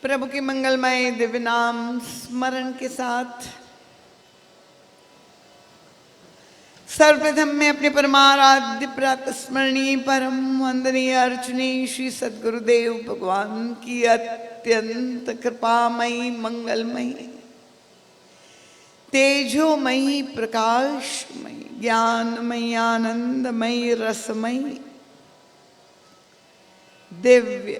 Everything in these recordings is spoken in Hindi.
प्रभु के मंगलमय दिव्य नाम स्मरण के साथ सर्वप्रथम मैं अपने परमाराध्य प्रातः स्मरणीय परम वंदनीय अर्चनीय श्री सद्गुरुदेव भगवान की अत्यंत कृपामयी मंगलमयी तेजोमयी प्रकाशमयी ज्ञानमयी आनंदमयी रसमयी दिव्य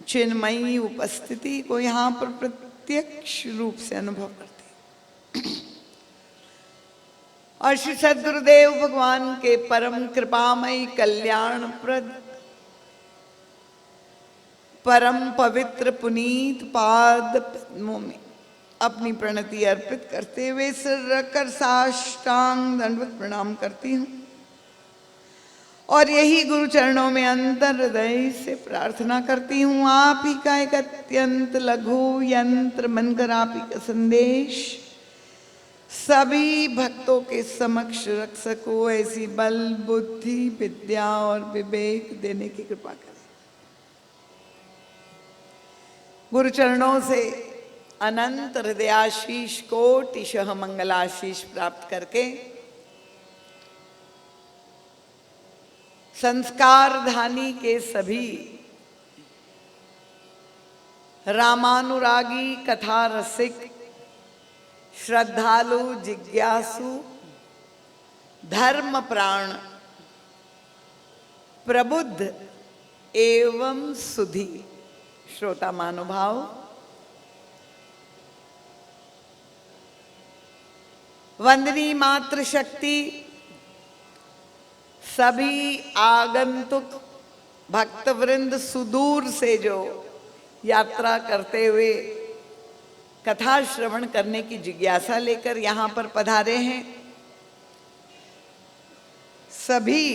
चिन्मयी उपस्थिति को यहाँ पर प्रत्यक्ष रूप से अनुभव करते और श्री सद्गुरुदेव भगवान के परम कृपामयी कल्याणप्रद परम पवित्र पुनीत पाद पद्मों में अपनी प्रणति अर्पित करते हुए सिर रखकर साष्टांग दंडवत प्रणाम करती हूँ और यही गुरु चरणों में अंतर हृदय से प्रार्थना करती हूँ। आप ही का एक अत्यंत लघु यंत्र बनकर आप ही का संदेश सभी भक्तों के समक्ष रख सको, ऐसी बल बुद्धि विद्या और विवेक देने की कृपा करें। गुरु चरणों से अनंत हृदयाशीष कोटिशः मंगलाशीष प्राप्त करके संस्कार धानी के सभी रामानुरागी कथा रसिक श्रद्धालु जिज्ञासु धर्म प्राण प्रबुद्ध एवं सुधी श्रोता महानुभाव वंदनीय मातृशक्ति सभी आगंतुक भक्तवृंद सुदूर से जो यात्रा करते हुए कथा श्रवण करने की जिज्ञासा लेकर यहाँ पर पधारे हैं, सभी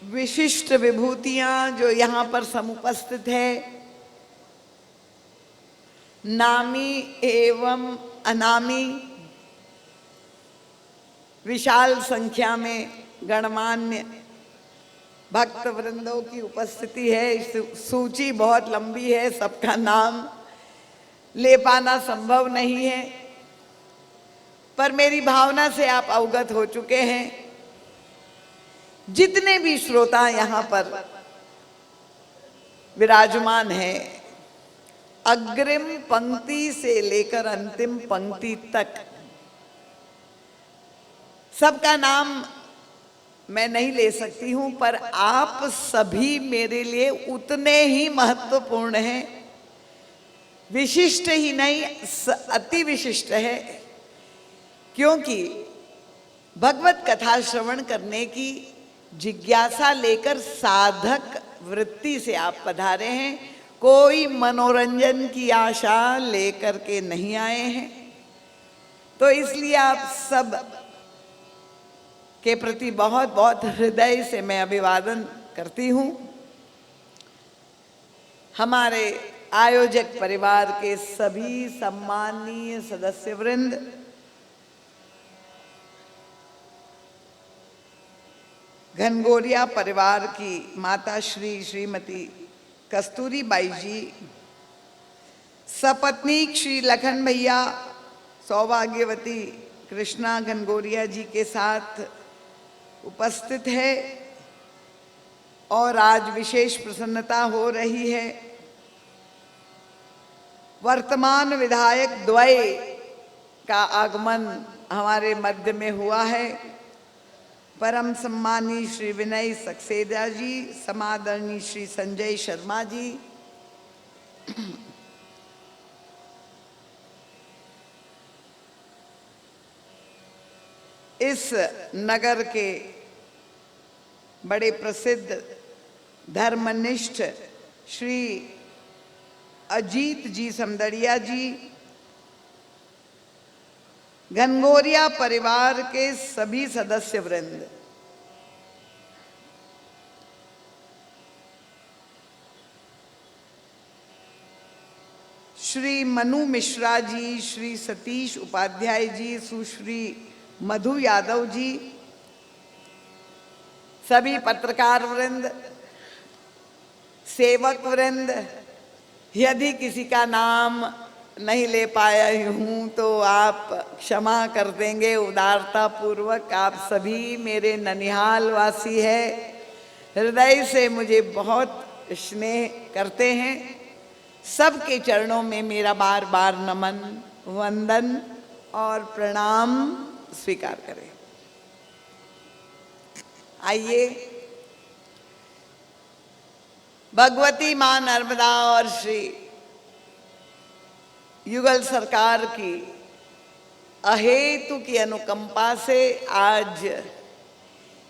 विशिष्ट विभूतियां जो यहाँ पर समुपस्थित है, नामी एवं अनामी विशाल संख्या में गणमान्य भक्त वृंदों की उपस्थिति है। सूची बहुत लंबी है, सबका नाम ले पाना संभव नहीं है, पर मेरी भावना से आप अवगत हो चुके हैं। जितने भी श्रोता यहाँ पर विराजमान हैं, अग्रिम पंक्ति से लेकर अंतिम पंक्ति तक सबका नाम मैं नहीं ले सकती हूं, पर आप सभी मेरे लिए उतने ही महत्वपूर्ण हैं, विशिष्ट ही नहीं अति विशिष्ट है, क्योंकि भगवत कथा श्रवण करने की जिज्ञासा लेकर साधक वृत्ति से आप पधारे हैं, कोई मनोरंजन की आशा लेकर के नहीं आए हैं। तो इसलिए आप सब के प्रति बहुत बहुत हृदय से मैं अभिवादन करती हूँ। हमारे आयोजक परिवार के सभी सम्माननीय सदस्य वृंद, घनगोरिया परिवार की माता श्रीमती कस्तूरी बाई जी, सपत्नीक श्री लखन भैया, सौभाग्यवती कृष्णा घनगोरिया जी के साथ उपस्थित है और आज विशेष प्रसन्नता हो रही है। वर्तमान विधायक द्वय का आगमन हमारे मध्य में हुआ है। परम सम्मानी श्री विनय सक्सेना जी, समादरणीय श्री संजय शर्मा जी, इस नगर के बड़े प्रसिद्ध धर्मनिष्ठ श्री अजीत जी समदड़िया जी, घनगोरिया परिवार के सभी सदस्य वृंद, श्री मनु मिश्रा जी, श्री सतीश उपाध्याय जी, सुश्री मधु यादव जी, सभी पत्रकार वृंद, सेवक वृंद, यदि किसी का नाम नहीं ले पाया हूँ तो आप क्षमा कर देंगे उदारता पूर्वक। आप सभी मेरे ननिहाल वासी है, हृदय से मुझे बहुत स्नेह करते हैं। सबके चरणों में मेरा बार बार नमन, वंदन और प्रणाम स्वीकार करें। आइए भगवती मां नर्मदा और श्री युगल सरकार की अहेतु की अनुकंपा से आज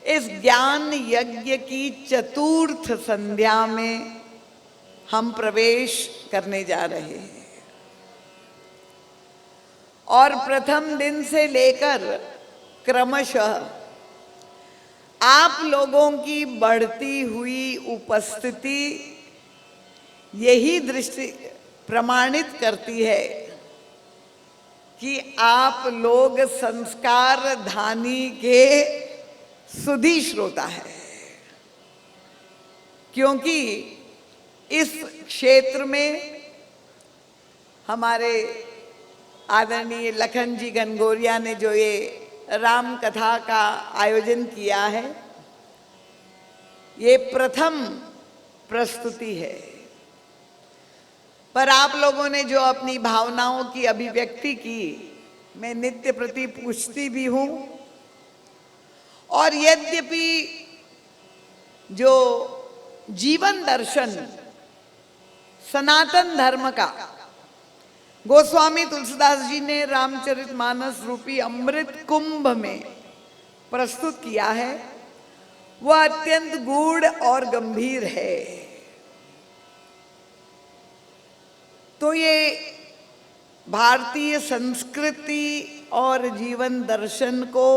इस ज्ञान यज्ञ की चतुर्थ संध्या में हम प्रवेश करने जा रहे हैं। और प्रथम दिन से लेकर क्रमशः आप लोगों की बढ़ती हुई उपस्थिति यही दृष्टि प्रमाणित करती है कि आप लोग संस्कार धानी के सुधी श्रोता है, क्योंकि इस क्षेत्र में हमारे आदरणीय लखन जी घनघोरिया ने जो ये राम कथा का आयोजन किया है, ये प्रथम प्रस्तुति है। पर आप लोगों ने जो अपनी भावनाओं की अभिव्यक्ति की, मैं नित्य प्रति पूछती भी हूँ। और यद्यपि जो जीवन दर्शन सनातन धर्म का गोस्वामी तुलसीदास जी ने रामचरितमानस रूपी अमृत कुंभ में प्रस्तुत किया है, वह अत्यंत गूढ़ और गंभीर है। तो ये भारतीय संस्कृति और जीवन दर्शन को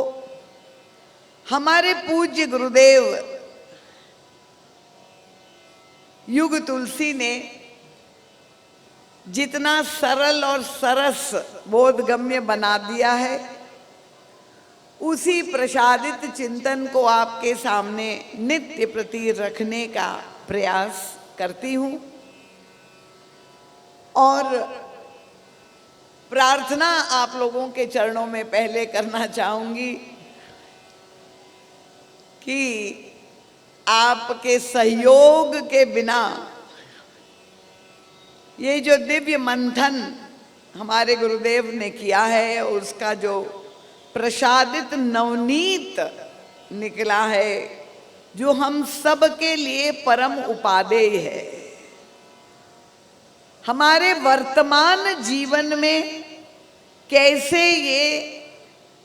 हमारे पूज्य गुरुदेव युग तुलसी ने जितना सरल और सरस बोधगम्य बना दिया है, उसी प्रसादित चिंतन को आपके सामने नित्य प्रति रखने का प्रयास करती हूँ। और प्रार्थना आप लोगों के चरणों में पहले करना चाहूंगी कि आपके सहयोग के बिना ये जो दिव्य मंथन हमारे गुरुदेव ने किया है, उसका जो प्रसादित नवनीत निकला है, जो हम सब के लिए परम उपादेय है, हमारे वर्तमान जीवन में कैसे ये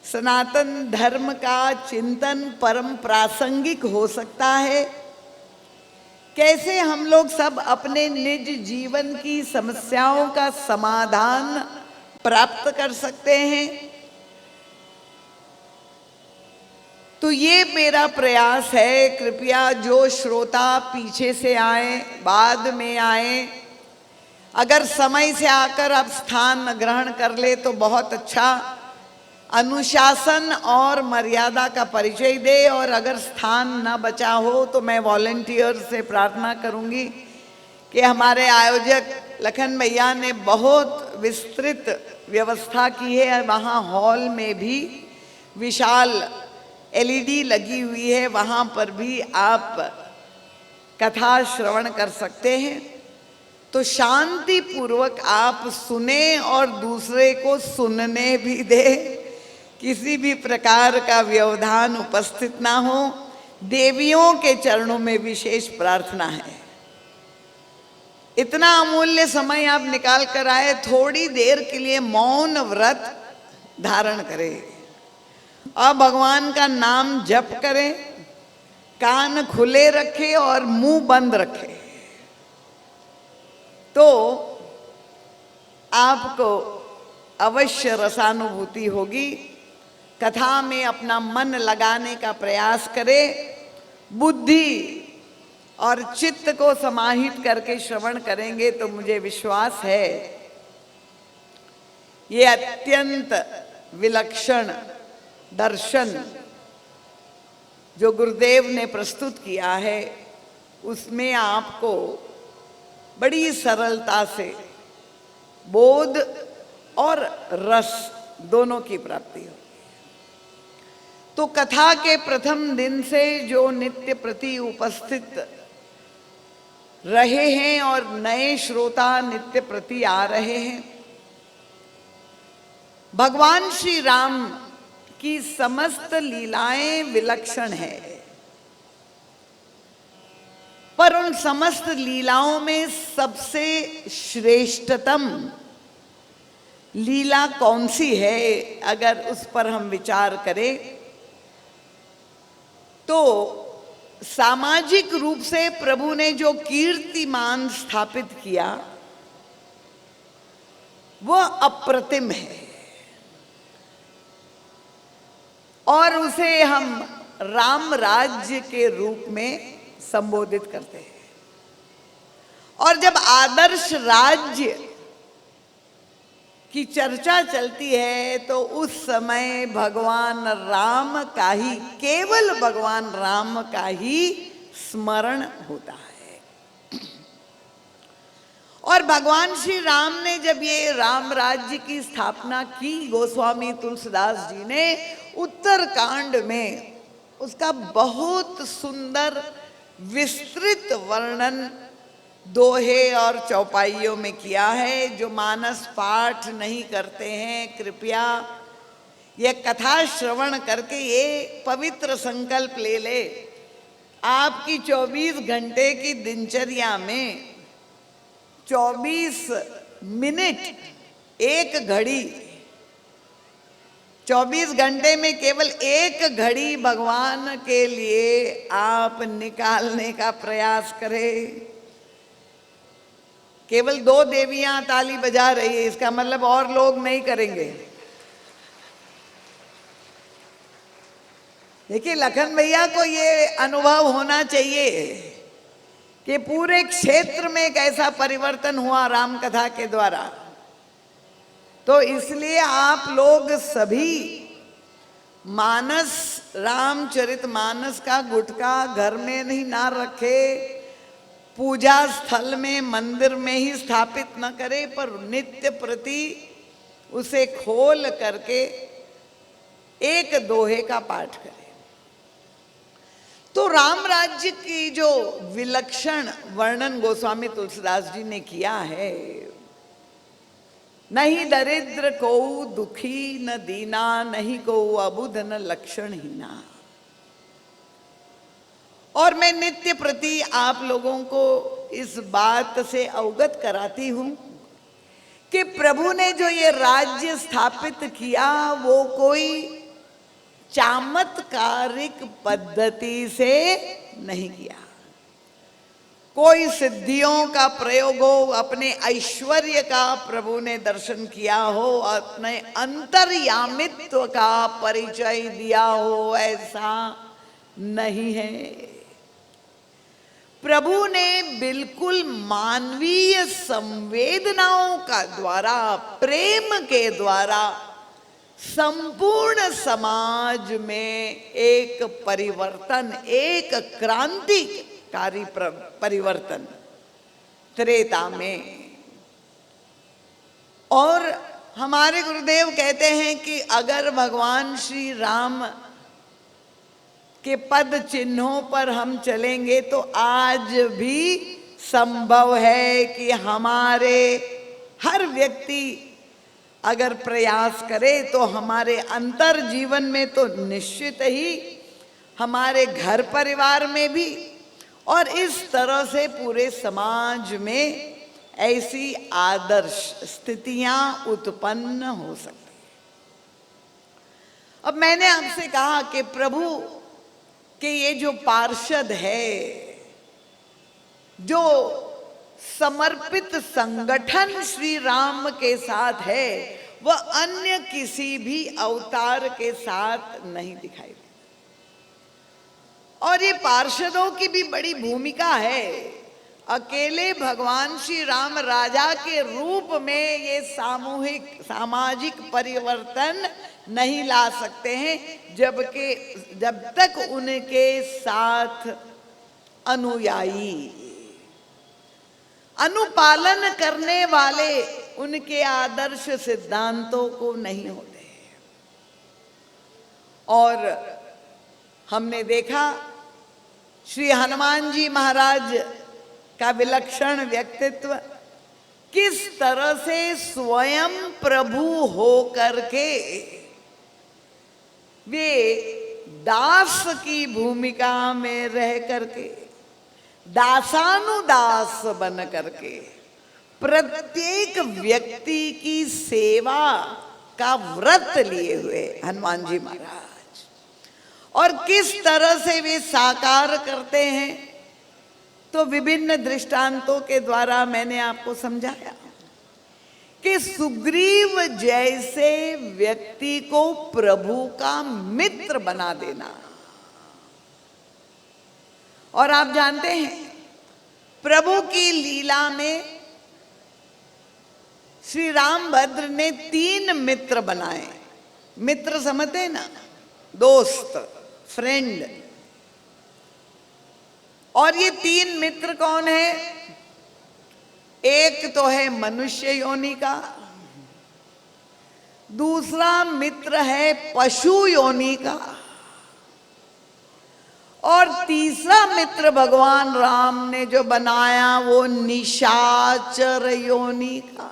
सनातन धर्म का चिंतन परम प्रासंगिक हो सकता है, कैसे हम लोग सब अपने निज जीवन की समस्याओं का समाधान प्राप्त कर सकते हैं। तो ये मेरा प्रयास है। कृपया जो श्रोता पीछे से आए, बाद में आए, अगर समय से आकर आप स्थान ग्रहण कर ले तो बहुत अच्छा। अनुशासन और मर्यादा का परिचय दे, और अगर स्थान न बचा हो तो मैं वॉलंटियर से प्रार्थना करूंगी कि हमारे आयोजक लखन भैया ने बहुत विस्तृत व्यवस्था की है। वहाँ हॉल में भी विशाल LED लगी हुई है, वहाँ पर भी आप कथा श्रवण कर सकते हैं। तो शांति पूर्वक आप सुने और दूसरे को सुनने भी दे, किसी भी प्रकार का व्यवधान उपस्थित ना हो। देवियों के चरणों में विशेष प्रार्थना है। इतना अमूल्य समय आप निकाल कर आए, थोड़ी देर के लिए मौन व्रत धारण करें और भगवान का नाम जप करें, कान खुले रखें और मुंह बंद रखें, तो आपको अवश्य रसानुभूति होगी। कथा में अपना मन लगाने का प्रयास करें, बुद्धि और चित्त को समाहित करके श्रवण करेंगे तो मुझे विश्वास है ये अत्यंत विलक्षण दर्शन जो गुरुदेव ने प्रस्तुत किया है, उसमें आपको बड़ी सरलता से बोध और रस दोनों की प्राप्ति हो। तो कथा के प्रथम दिन से जो नित्य प्रति उपस्थित रहे हैं और नए श्रोता नित्य प्रति आ रहे हैं, भगवान श्री राम की समस्त लीलाएं विलक्षण है, पर उन समस्त लीलाओं में सबसे श्रेष्ठतम लीला कौन सी है, अगर उस पर हम विचार करें तो सामाजिक रूप से प्रभु ने जो कीर्तिमान स्थापित किया वह अप्रतिम है और उसे हम राम राज्य के रूप में संबोधित करते हैं। और जब आदर्श राज्य की चर्चा चलती है तो उस समय भगवान राम का ही, केवल भगवान राम का ही स्मरण होता है। और भगवान श्री राम ने जब ये राम राज्य की स्थापना की, गोस्वामी तुलसीदास जी ने उत्तरकांड में उसका बहुत सुंदर विस्तृत वर्णन दोहे और चौपाइयों में किया है। जो मानस पाठ नहीं करते हैं, कृपया यह कथा श्रवण करके ये पवित्र संकल्प ले ले, आपकी 24 घंटे की दिनचर्या में 24 मिनट, एक घड़ी, 24 घंटे में केवल एक घड़ी भगवान के लिए आप निकालने का प्रयास करें। केवल 2 देवियां ताली बजा रही है, इसका मतलब और लोग नहीं करेंगे। देखिए, लखन भैया को ये अनुभव होना चाहिए कि पूरे क्षेत्र में कैसा परिवर्तन हुआ राम कथा के द्वारा। तो इसलिए आप लोग सभी मानस, रामचरित मानस का गुटका घर में नहीं ना रखे, पूजा स्थल में, मंदिर में ही स्थापित न करे, पर नित्य प्रति उसे खोल करके एक दोहे का पाठ करें। तो राम राज्य की जो विलक्षण वर्णन गोस्वामी तुलसीदास जी ने किया है, नहीं दरिद्र को दुखी न दीना, नहीं को अबुध न लक्षणहीना। और मैं नित्य प्रति आप लोगों को इस बात से अवगत कराती हूं कि प्रभु ने जो ये राज्य स्थापित किया वो कोई चमत्कारिक पद्धति से नहीं किया, कोई सिद्धियों का प्रयोग हो, अपने ऐश्वर्य का प्रभु ने दर्शन किया हो, अपने अंतर्यामित्व का परिचय दिया हो, ऐसा नहीं है। प्रभु ने बिल्कुल मानवीय संवेदनाओं का द्वारा, प्रेम के द्वारा संपूर्ण समाज में एक परिवर्तन, एक क्रांतिकारी परिवर्तन त्रेता में। और हमारे गुरुदेव कहते हैं कि अगर भगवान श्री राम के पद चिन्हों पर हम चलेंगे तो आज भी संभव है कि हमारे हर व्यक्ति अगर प्रयास करे तो हमारे अंतर जीवन में तो निश्चित ही, हमारे घर परिवार में भी, और इस तरह से पूरे समाज में ऐसी आदर्श स्थितियां उत्पन्न हो सकती हैं। अब मैंने आपसे कहा कि प्रभु के ये जो पार्षद है, जो समर्पित संगठन श्री राम के साथ है, वह अन्य किसी भी अवतार के साथ नहीं दिखाई देता। और ये पार्षदों की भी बड़ी भूमिका है। अकेले भगवान श्री राम राजा के रूप में ये सामूहिक सामाजिक परिवर्तन नहीं ला सकते हैं, जब तक उनके साथ अनुयायी, अनुपालन करने वाले उनके आदर्श सिद्धांतों को नहीं होते। और हमने देखा श्री हनुमान जी महाराज का विलक्षण व्यक्तित्व, किस तरह से स्वयं प्रभु हो करके वे दास की भूमिका में रह करके, दासानुदास बन करके प्रत्येक व्यक्ति की सेवा का व्रत लिए हुए हनुमान जी महाराज, और किस तरह से वे साकार करते हैं, तो विभिन्न दृष्टांतों के द्वारा मैंने आपको समझाया कि सुग्रीव जैसे व्यक्ति को प्रभु का मित्र बना देना। और आप जानते हैं प्रभु की लीला में श्री रामभद्र ने 3 मित्र बनाए। मित्र समझते हैं ना, दोस्त, फ्रेंड। और ये 3 मित्र कौन है? एक तो है मनुष्य योनि का, दूसरा मित्र है पशु योनि का, और तीसरा मित्र भगवान राम ने जो बनाया वो निशाचर योनि का।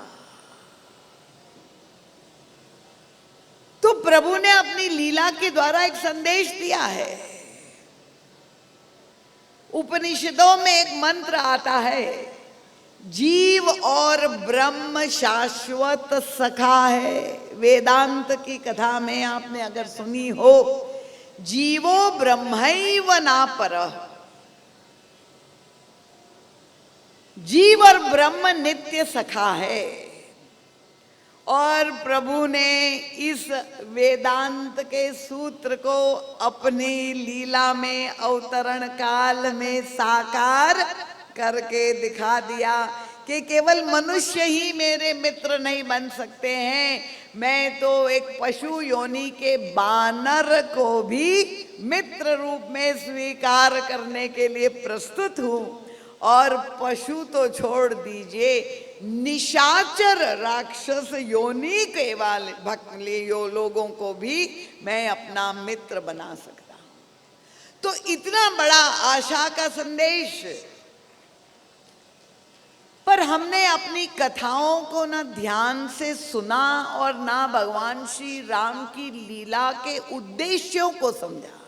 तो प्रभु ने अपनी लीला के द्वारा एक संदेश दिया है। उपनिषदों में एक मंत्र आता है, जीव और ब्रह्म शाश्वत सखा है। वेदांत की कथा में आपने अगर सुनी हो, जीवो ब्रह्मैव ना परः, जीव और ब्रह्म नित्य सखा है। और प्रभु ने इस वेदांत के सूत्र को अपनी लीला में अवतरण काल में साकार करके दिखा दिया कि केवल मनुष्य ही मेरे मित्र नहीं बन सकते हैं, मैं तो एक पशु योनि के बानर को भी मित्र रूप में स्वीकार करने के लिए प्रस्तुत हूं। और पशु तो छोड़ दीजिए, निशाचर राक्षस योनि के वाले भक्ति लोगों को भी मैं अपना मित्र बना सकता हूं। तो इतना बड़ा आशा का संदेश, पर हमने अपनी कथाओं को ना ध्यान से सुना और ना भगवान श्री राम की लीला के उद्देश्यों को समझा।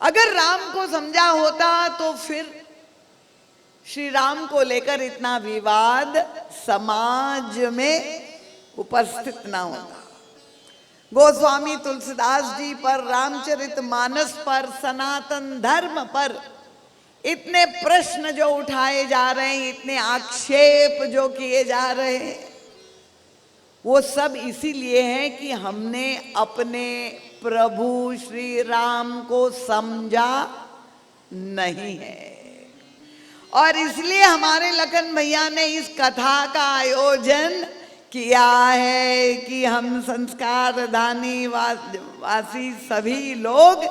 अगर राम को समझा होता तो फिर श्री राम को लेकर इतना विवाद समाज में उपस्थित ना होता। गोस्वामी तुलसीदास जी पर, रामचरितमानस पर, सनातन धर्म पर इतने प्रश्न जो उठाए जा रहे हैं, इतने आक्षेप जो किए जा रहे हैं, वो सब इसीलिए है कि हमने अपने प्रभु श्री राम को समझा नहीं है। और इसलिए हमारे लखन भैया ने इस कथा का आयोजन किया है कि हम संस्कार दानी वासी सभी लोग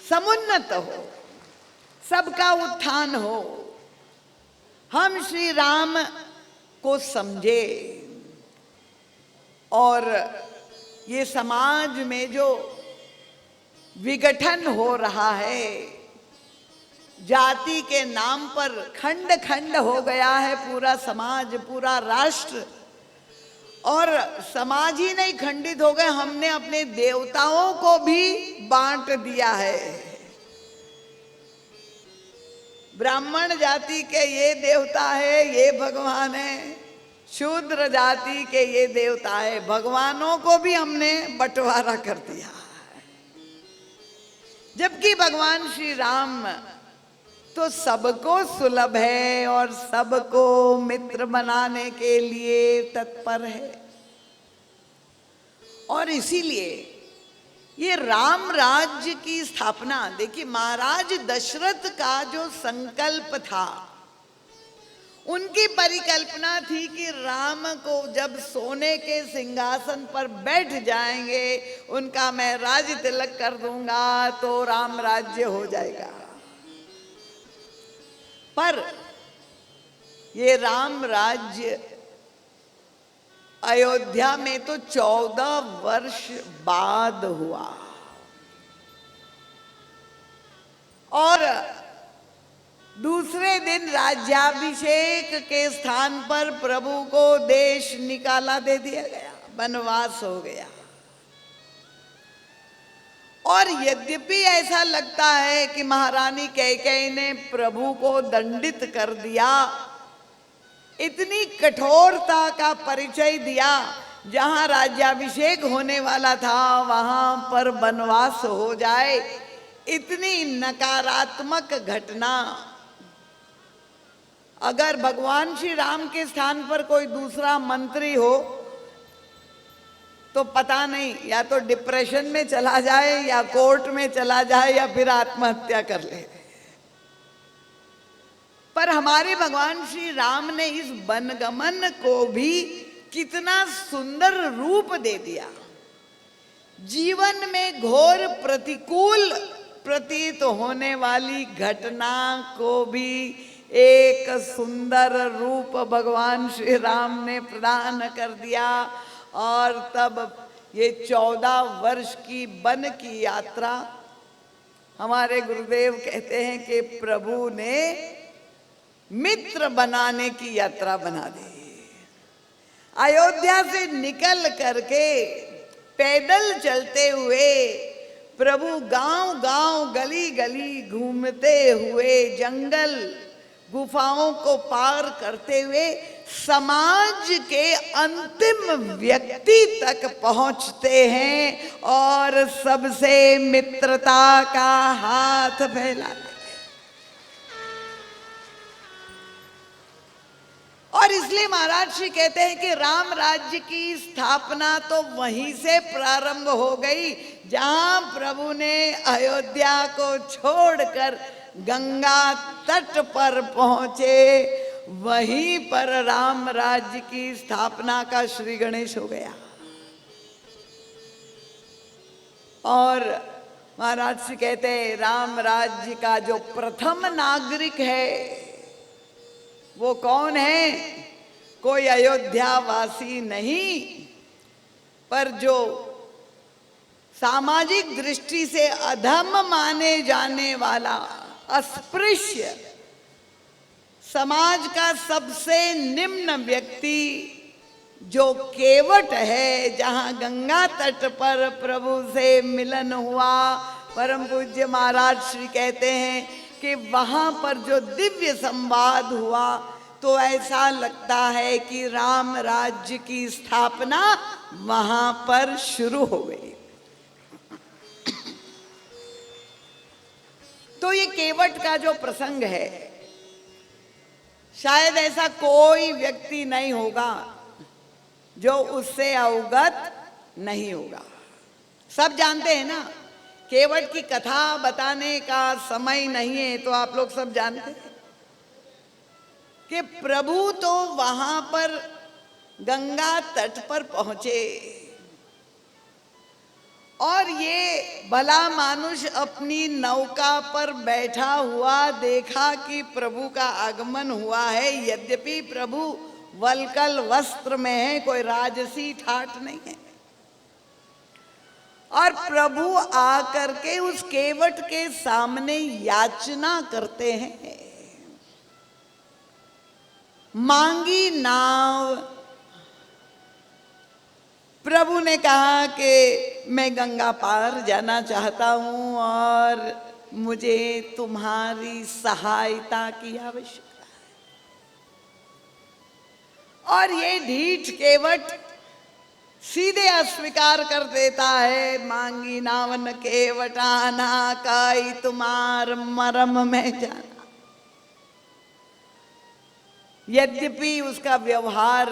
समुन्नत हो, सबका उत्थान हो, हम श्री राम को समझे। और ये समाज में जो विघटन हो रहा है, जाति के नाम पर खंड खंड हो गया है पूरा समाज, पूरा राष्ट्र। और समाज ही नहीं खंडित हो गए, हमने अपने देवताओं को भी बांट दिया है। ब्राह्मण जाति के ये देवता है, ये भगवान है, शूद्र जाति के ये देवता है, भगवानों को भी हमने बंटवारा कर दिया। जबकि भगवान श्री राम तो सबको सुलभ है और सबको मित्र बनाने के लिए तत्पर है। और इसीलिए ये राम राज्य की स्थापना, देखिए महाराज दशरथ का जो संकल्प था उनकी परिकल्पना थी कि राम को जब सोने के सिंहासन पर बैठ जाएंगे, उनका मैं राज्य तिलक कर दूंगा तो राम राज्य हो जाएगा। पर ये राम राज्य अयोध्या में तो 14 वर्ष बाद हुआ, और दूसरे दिन राज्याभिषेक के स्थान पर प्रभु को देश निकाला दे दिया गया, वनवास हो गया। और यद्यपि ऐसा लगता है कि महारानी कैकेयी ने प्रभु को दंडित कर दिया, इतनी कठोरता का परिचय दिया, जहां राज्याभिषेक होने वाला था वहां पर वनवास हो जाए, इतनी नकारात्मक घटना अगर भगवान श्री राम के स्थान पर कोई दूसरा मंत्री हो तो पता नहीं, या तो डिप्रेशन में चला जाए या कोर्ट में चला जाए या फिर आत्महत्या कर ले। पर हमारे भगवान श्री राम ने इस वनगमन को भी कितना सुंदर रूप दे दिया। जीवन में घोर प्रतिकूल प्रतीत होने वाली घटना को भी एक सुंदर रूप भगवान श्री राम ने प्रदान कर दिया। और तब ये 14 वर्ष की वन की यात्रा, हमारे गुरुदेव कहते हैं कि प्रभु ने मित्र बनाने की यात्रा बना दी। अयोध्या से निकल करके पैदल चलते हुए प्रभु गांव गांव गली गली घूमते हुए, जंगल गुफाओं को पार करते हुए समाज के अंतिम व्यक्ति तक पहुंचते हैं और सबसे मित्रता का हाथ फैलाते हैं। और इसलिए महाराज श्री कहते हैं कि राम राज्य की स्थापना तो वहीं से प्रारंभ हो गई, जहां प्रभु ने अयोध्या को छोड़कर गंगा तट पर पहुंचे, वहीं पर राम राज्य की स्थापना का श्री गणेश हो गया। और महाराज श्री कहते हैं राम राज्य का जो प्रथम नागरिक है वो कौन है? कोई अयोध्या वासी नहीं, पर जो सामाजिक दृष्टि से अधम माने जाने वाला, अस्पृश्य, समाज का सबसे निम्न व्यक्ति जो केवट है, जहां गंगा तट पर प्रभु से मिलन हुआ, परम पूज्य महाराज श्री कहते हैं कि वहां पर जो दिव्य संवाद हुआ तो ऐसा लगता है कि राम राज्य की स्थापना वहां पर शुरू हो गई। तो ये केवट का जो प्रसंग है, शायद ऐसा कोई व्यक्ति नहीं होगा जो उससे अवगत नहीं होगा। सब जानते हैं ना, केवट की कथा बताने का समय नहीं है, तो आप लोग सब जानते हैं कि प्रभु तो वहां पर गंगा तट पर पहुंचे और ये भला मानुष अपनी नौका पर बैठा हुआ देखा कि प्रभु का आगमन हुआ है। यद्यपि प्रभु वल्कल वस्त्र में है, कोई राजसी ठाट नहीं है, और प्रभु आकर के उस केवट के सामने याचना करते हैं, मांगी नाव। प्रभु ने कहा कि मैं गंगा पार जाना चाहता हूं और मुझे तुम्हारी सहायता की आवश्यकता है। और ये ढीठ केवट सीधे अस्वीकार कर देता है, मांगी नावन केवटाना काई तुम्हार मरम में जाना। यद्यपि उसका व्यवहार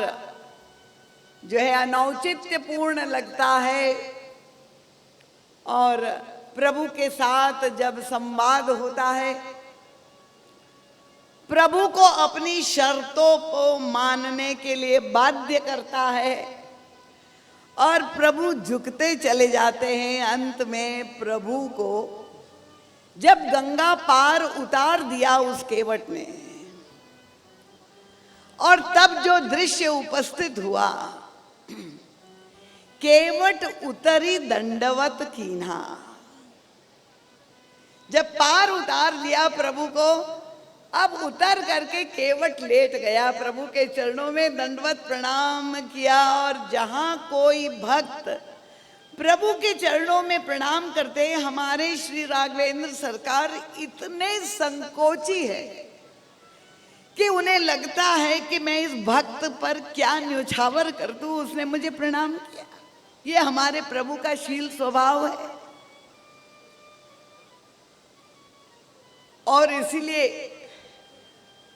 जो है अनौचित्यपूर्ण लगता है, और प्रभु के साथ जब संवाद होता है प्रभु को अपनी शर्तों को मानने के लिए बाध्य करता है और प्रभु झुकते चले जाते हैं। अंत में प्रभु को जब गंगा पार उतार दिया उस केवट ने, और तब जो दृश्य उपस्थित हुआ, केवट उतरी दंडवत कीन्हा। जब पार उतार दिया प्रभु को, अब उतर करके केवट लेट गया, प्रभु के चरणों में दंडवत प्रणाम किया। और जहां कोई भक्त प्रभु के चरणों में प्रणाम करते हैं, हमारे श्री राघवेंद्र सरकार इतने संकोची है कि उन्हें लगता है कि मैं इस भक्त पर क्या न्योछावर कर दूं, उसने मुझे प्रणाम किया। ये हमारे प्रभु का शील स्वभाव है। और इसीलिए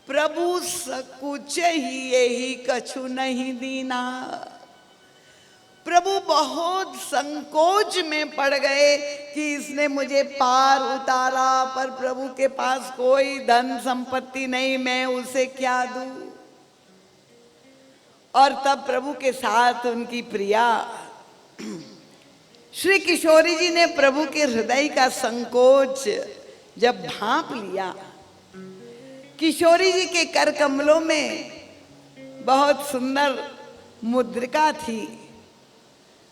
प्रभु सकुच ही यही कछु नहीं दीना। प्रभु बहुत संकोच में पड़ गए कि इसने मुझे पार उतारा, पर प्रभु के पास कोई धन संपत्ति नहीं, मैं उसे क्या दूं। और तब प्रभु के साथ उनकी प्रिया श्री किशोरी जी ने प्रभु के हृदय का संकोच जब भांप लिया, किशोरी जी के कर कमलों में बहुत सुंदर मुद्रिका थी,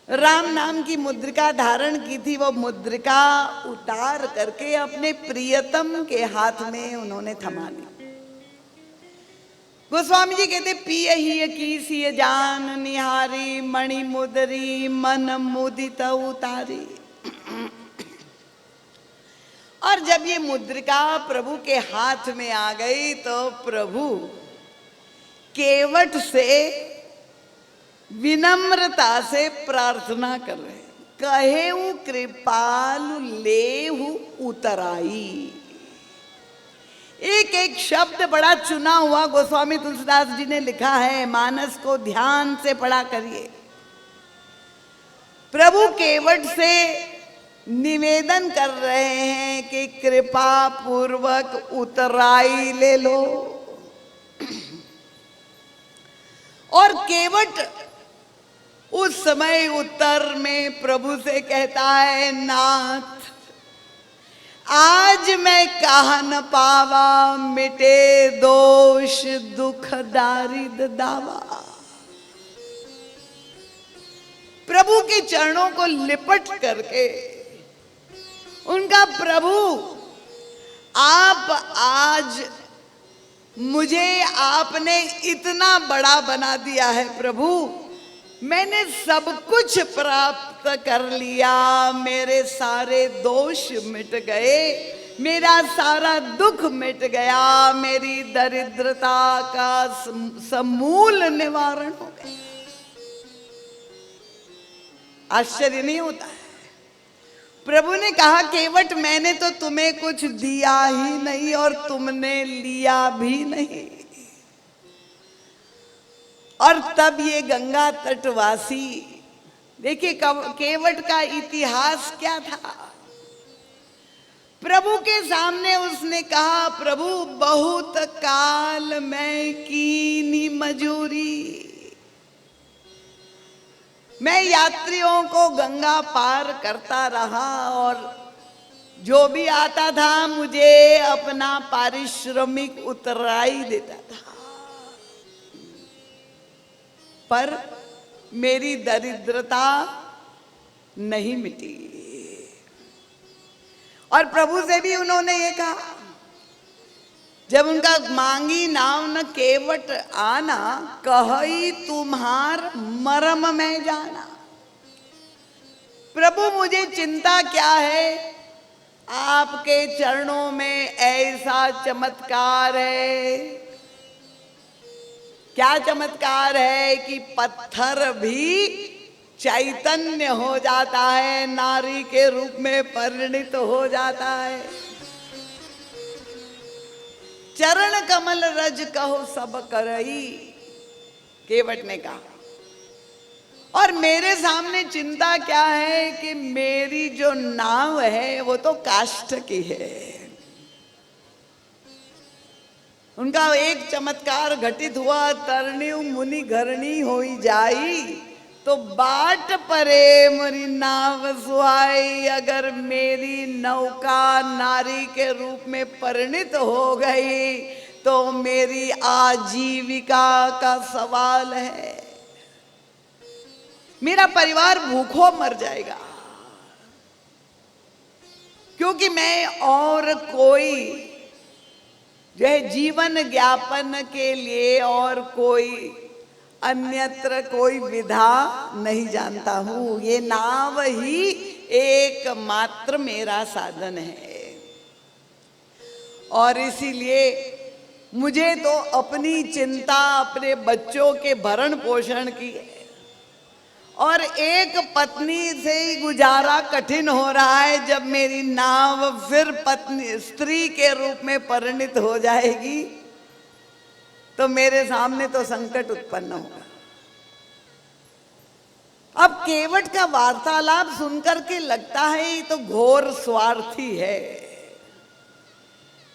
राम नाम की मुद्रिका धारण की थी। वो मुद्रिका उतार करके अपने प्रियतम के हाथ में उन्होंने थमा ली। गोस्वामी जी कहते, पिय ही की सिय जान निहारी, मणि मुदरी मन मुदित उतारी। और जब ये मुद्रिका प्रभु के हाथ में आ गई तो प्रभु केवट से विनम्रता से प्रार्थना कर रहे हैं, कहेऊ कृपालु लेहु उतराई। एक एक शब्द बड़ा चुना हुआ गोस्वामी तुलसीदास जी ने लिखा है, मानस को ध्यान से पढ़ा करिए। प्रभु केवट से निवेदन कर रहे हैं कि कृपा पूर्वक उतराई ले लो। और केवट उस समय उत्तर में प्रभु से कहता है, नाथ आज मैं कहा न पावा, मिटे दोष दुख दारिद दावा। प्रभु के चरणों को लिपट करके उनका, प्रभु आप आज मुझे आपने इतना बड़ा बना दिया है, प्रभु मैंने सब कुछ प्राप्त कर लिया, मेरे सारे दोष मिट गए, मेरा सारा दुख मिट गया, मेरी दरिद्रता का समूल निवारण हो गया। आश्चर्य नहीं होता है? प्रभु ने कहा, केवट मैंने तो तुम्हें कुछ दिया ही नहीं और तुमने लिया भी नहीं। और तब ये गंगा तटवासी, देखिए केवट का इतिहास क्या था। प्रभु के सामने उसने कहा, प्रभु बहुत काल मैं कीनी मजूरी, मैं यात्रियों को गंगा पार करता रहा और जो भी आता था मुझे अपना पारिश्रमिक उतराई देता था, पर मेरी दरिद्रता नहीं मिटी। और प्रभु से भी उन्होंने ये कहा, जब उनका मांगी नाव न केवट आना, कही तुम्हार मरम में जाना। प्रभु मुझे चिंता क्या है, आपके चरणों में ऐसा चमत्कार है। क्या चमत्कार है कि पत्थर भी चैतन्य हो जाता है, नारी के रूप में परिणित हो जाता है। चरण कमल रज कहो सब करई, केवट ने कहा। और मेरे सामने चिंता क्या है कि मेरी जो नाव है वो तो काष्ठ की है, उनका एक चमत्कार घटित हुआ, तरणी मुनि घरणी होई जाई, तो बाट परे मोरी नाव सुहाई। अगर मेरी नौका नारी के रूप में परिणित हो गई तो मेरी आजीविका का सवाल है, मेरा परिवार भूखों मर जाएगा, क्योंकि मैं और कोई जो है जीवन ज्ञापन के लिए और कोई अन्यत्र कोई विधा नहीं जानता हूं। ये नाव ही एकमात्र मेरा साधन है। और इसीलिए मुझे तो अपनी चिंता अपने बच्चों के भरण पोषण की है, और एक पत्नी से ही गुजारा कठिन हो रहा है। जब मेरी नाव फिर पत्नी स्त्री के रूप में परिणित हो जाएगी तो मेरे सामने तो संकट उत्पन्न होगा। अब केवट का वार्तालाप सुनकर के लगता है ये तो घोर स्वार्थी है।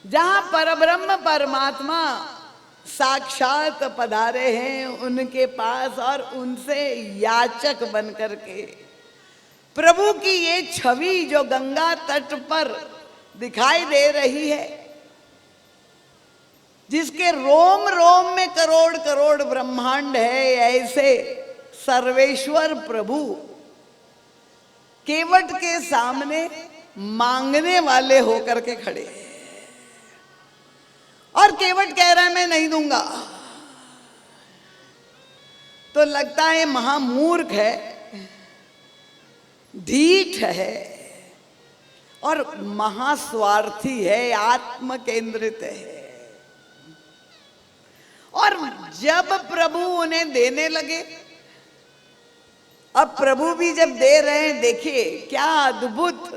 जहां परब्रह्म परमात्मा साक्षात पधारे हैं उनके पास, और उनसे याचक बन करके प्रभु की ये छवि जो गंगा तट पर दिखाई दे रही है, जिसके रोम रोम में करोड़ करोड़ ब्रह्मांड है, ऐसे सर्वेश्वर प्रभु केवट के सामने मांगने वाले होकर के खड़े हैं। और केवट कह रहा है मैं नहीं दूंगा, तो लगता है महामूर्ख है, ढीठ है और महास्वार्थी है, आत्म केंद्रित है। और जब प्रभु उन्हें देने लगे, अब प्रभु भी जब दे रहे हैं, देखिए क्या अद्भुत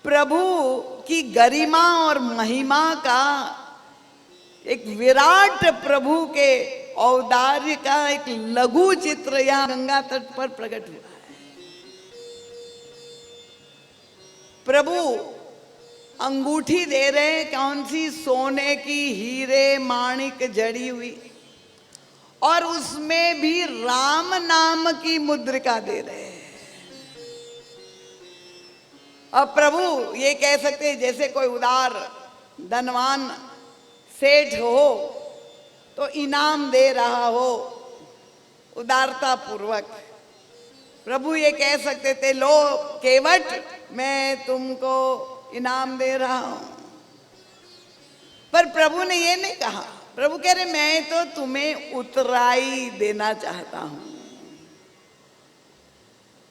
प्रभु की गरिमा और महिमा का एक विराट प्रभु के औदार्य का एक लघु चित्र यहां गंगा तट पर प्रकट हुआ है। प्रभु अंगूठी दे रहे हैं, कौन सी? सोने की, हीरे माणिक जड़ी हुई, और उसमें भी राम नाम की मुद्रिका दे रहे हैं। अब प्रभु ये कह सकते हैं जैसे कोई उदार धनवान सेठ हो तो इनाम दे रहा हो उदारता पूर्वक। प्रभु ये कह सकते थे लो केवट मैं तुमको इनाम दे रहा हूं, पर प्रभु ने ये नहीं कहा। प्रभु कह रहे मैं तो तुम्हें उतराई देना चाहता हूं।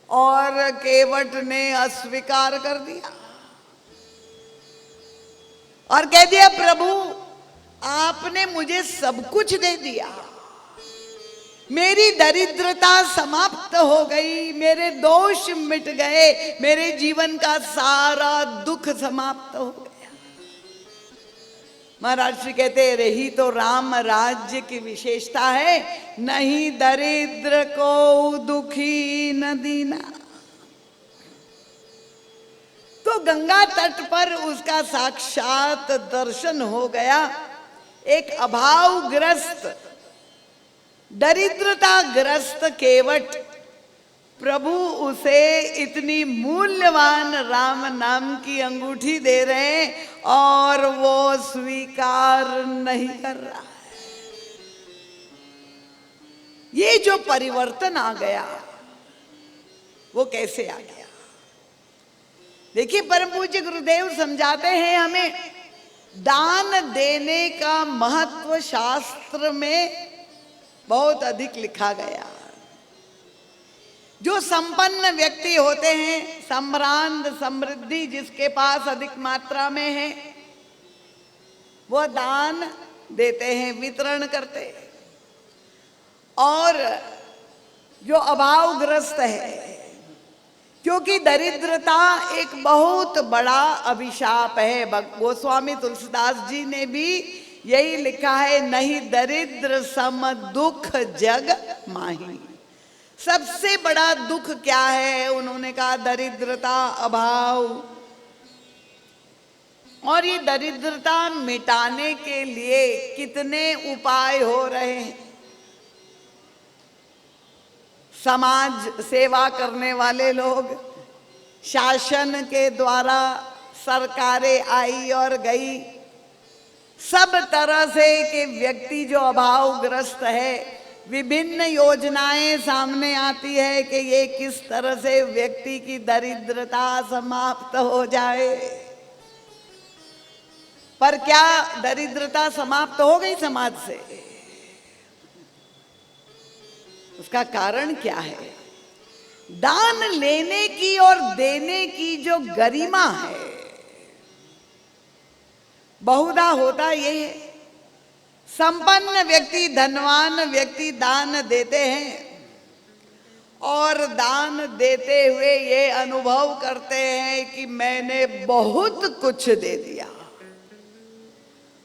और केवट ने अस्वीकार कर दिया और कह दिया प्रभु आपने मुझे सब कुछ दे दिया, मेरी दरिद्रता समाप्त हो गई, मेरे दोष मिट गए, मेरे जीवन का सारा दुख समाप्त हो गया। महाराज श्री कहते हैं रही तो राम राज्य की विशेषता है, नहीं दरिद्र को दुखी न दीना। तो गंगा तट पर उसका साक्षात दर्शन हो गया। एक अभावग्रस्त दरिद्रताग्रस्त केवट, प्रभु उसे इतनी मूल्यवान राम नाम की अंगूठी दे रहे हैं और वो स्वीकार नहीं कर रहा है। ये जो परिवर्तन आ गया वो कैसे आ गया? देखिए परम पूज्य गुरुदेव समझाते हैं हमें, दान देने का महत्व शास्त्र में बहुत अधिक लिखा गया। जो संपन्न व्यक्ति होते हैं, सम्रांत समृद्धि जिसके पास अधिक मात्रा में है, वो दान देते हैं, वितरण करते हैं। और जो अभावग्रस्त है, क्योंकि दरिद्रता एक बहुत बड़ा अभिशाप है। गोस्वामी तुलसीदास जी ने भी यही लिखा है, नहीं दरिद्र सम दुख जग माही। सबसे बड़ा दुख क्या है? उन्होंने कहा दरिद्रता, अभाव। और ये दरिद्रता मिटाने के लिए कितने उपाय हो रहे हैं। समाज सेवा करने वाले लोग, शासन के द्वारा सरकारें आई और गई, सब तरह से कि व्यक्ति जो अभावग्रस्त है, विभिन्न योजनाएं सामने आती है कि ये किस तरह से व्यक्ति की दरिद्रता समाप्त हो जाए। पर क्या दरिद्रता समाप्त हो गई समाज से? उसका कारण क्या है? दान लेने की और देने की जो गरिमा है, बहुधा होता ये है, संपन्न व्यक्ति, धनवान व्यक्ति दान देते हैं और दान देते हुए ये अनुभव करते हैं कि मैंने बहुत कुछ दे दिया।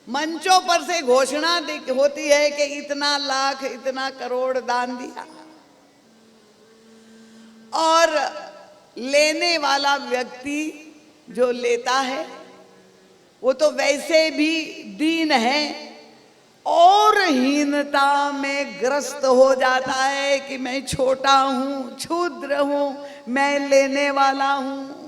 मंचों पर से घोषणा होती है कि इतना लाख, इतना करोड़ दान दिया, और लेने वाला व्यक्ति जो लेता है वो तो वैसे भी दीन है और हीनता में ग्रस्त हो जाता है कि मैं छोटा हूं, क्षुद्र हूं, मैं लेने वाला हूं।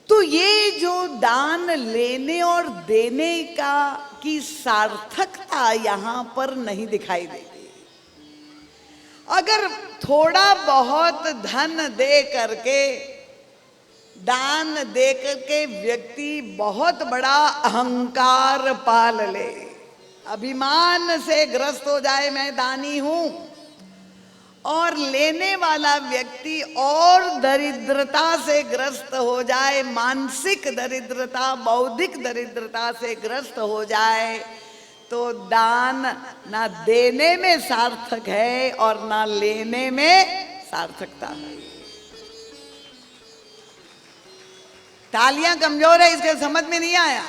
तो ये जो दान लेने और देने का की सार्थकता यहां पर नहीं दिखाई देती। अगर थोड़ा बहुत धन दे करके, दान दे करके व्यक्ति बहुत बड़ा अहंकार पाल ले, अभिमान से ग्रस्त हो जाए मैं दानी हूं, और लेने वाला व्यक्ति और दरिद्रता से ग्रस्त हो जाए, मानसिक दरिद्रता, बौद्धिक दरिद्रता से ग्रस्त हो जाए, तो दान ना देने में सार्थक है और ना लेने में सार्थकता है। तालियां कमजोर है, इसके समझ में नहीं आया।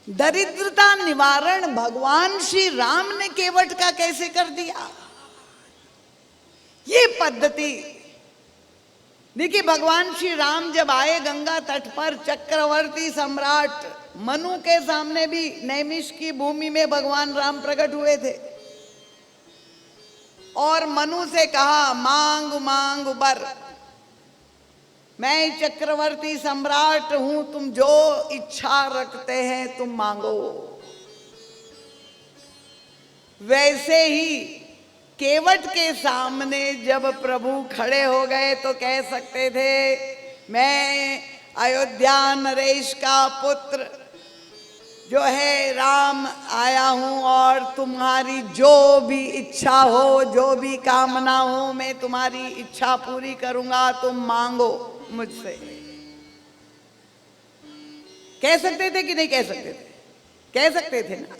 दरिद्रता निवारण भगवान श्री राम ने केवट का कैसे कर दिया, ये पद्धति देखिए। भगवान श्री राम जब आए गंगा तट पर, चक्रवर्ती सम्राट मनु के सामने भी नैमिष की भूमि में भगवान राम प्रकट हुए थे और मनु से कहा, मांग मांग वर, मैं चक्रवर्ती सम्राट हूं, तुम जो इच्छा रखते हैं तुम मांगो। वैसे ही केवट के सामने जब प्रभु खड़े हो गए तो कह सकते थे, मैं अयोध्या नरेश का पुत्र जो है राम आया हूं और तुम्हारी जो भी इच्छा हो, जो भी कामना हो, मैं तुम्हारी इच्छा पूरी करूंगा, तुम मांगो मुझसे। कह सकते थे कि नहीं कह सकते थे? कह सकते थे ना।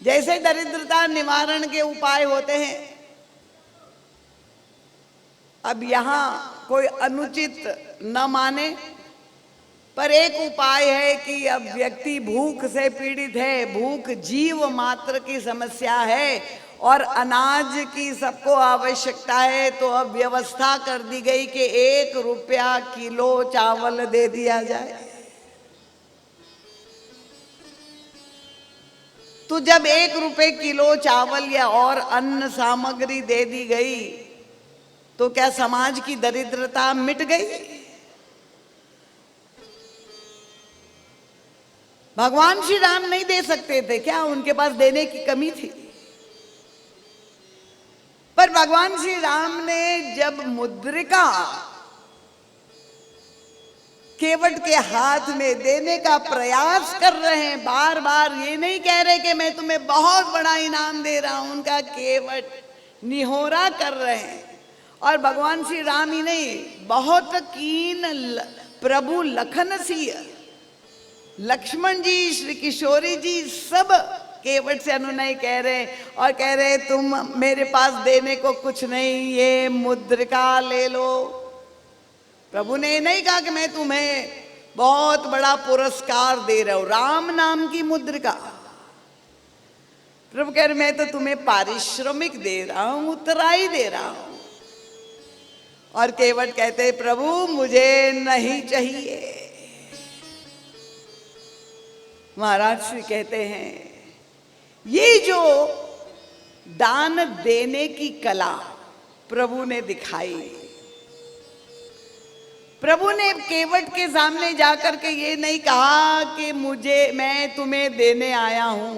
जैसे दरिद्रता निवारण के उपाय होते हैं, अब यहां कोई अनुचित न माने, पर एक उपाय है कि अब व्यक्ति भूख से पीड़ित है, भूख जीव मात्र की समस्या है और अनाज की सबको आवश्यकता है, तो अब व्यवस्था कर दी गई कि 1 रुपया किलो चावल दे दिया जाए। तो जब 1 रुपये किलो चावल या और अन्न सामग्री दे दी गई तो क्या समाज की दरिद्रता मिट गई? भगवान श्री राम नहीं दे सकते थे क्या? उनके पास देने की कमी थी? पर भगवान श्री राम ने जब मुद्रिका केवट के हाथ में देने का प्रयास कर रहे हैं, बार बार ये नहीं कह रहे कि मैं तुम्हें बहुत बड़ा इनाम दे रहा हूं, उनका केवट निहोरा कर रहे हैं। और भगवान श्री राम ही नहीं, बहुत कीन प्रभु लखन सिंह, लक्ष्मण जी, श्री किशोरी जी, सब केवट से अनुनय कह रहे और कह रहे तुम मेरे पास देने को कुछ नहीं, ये मुद्रिका ले लो। प्रभु ने नहीं कहा कि मैं तुम्हें बहुत बड़ा पुरस्कार दे रहा हूं, राम नाम की मुद्रिका। प्रभु कह रहे मैं तो तुम्हें पारिश्रमिक दे रहा हूं, उतराई दे रहा हूं। और केवट कहते प्रभु मुझे नहीं चाहिए। महाराज श्री कहते हैं ये जो दान देने की कला प्रभु ने दिखाई, प्रभु ने केवट के सामने जाकर के ये नहीं कहा कि मैं तुम्हें देने आया हूं।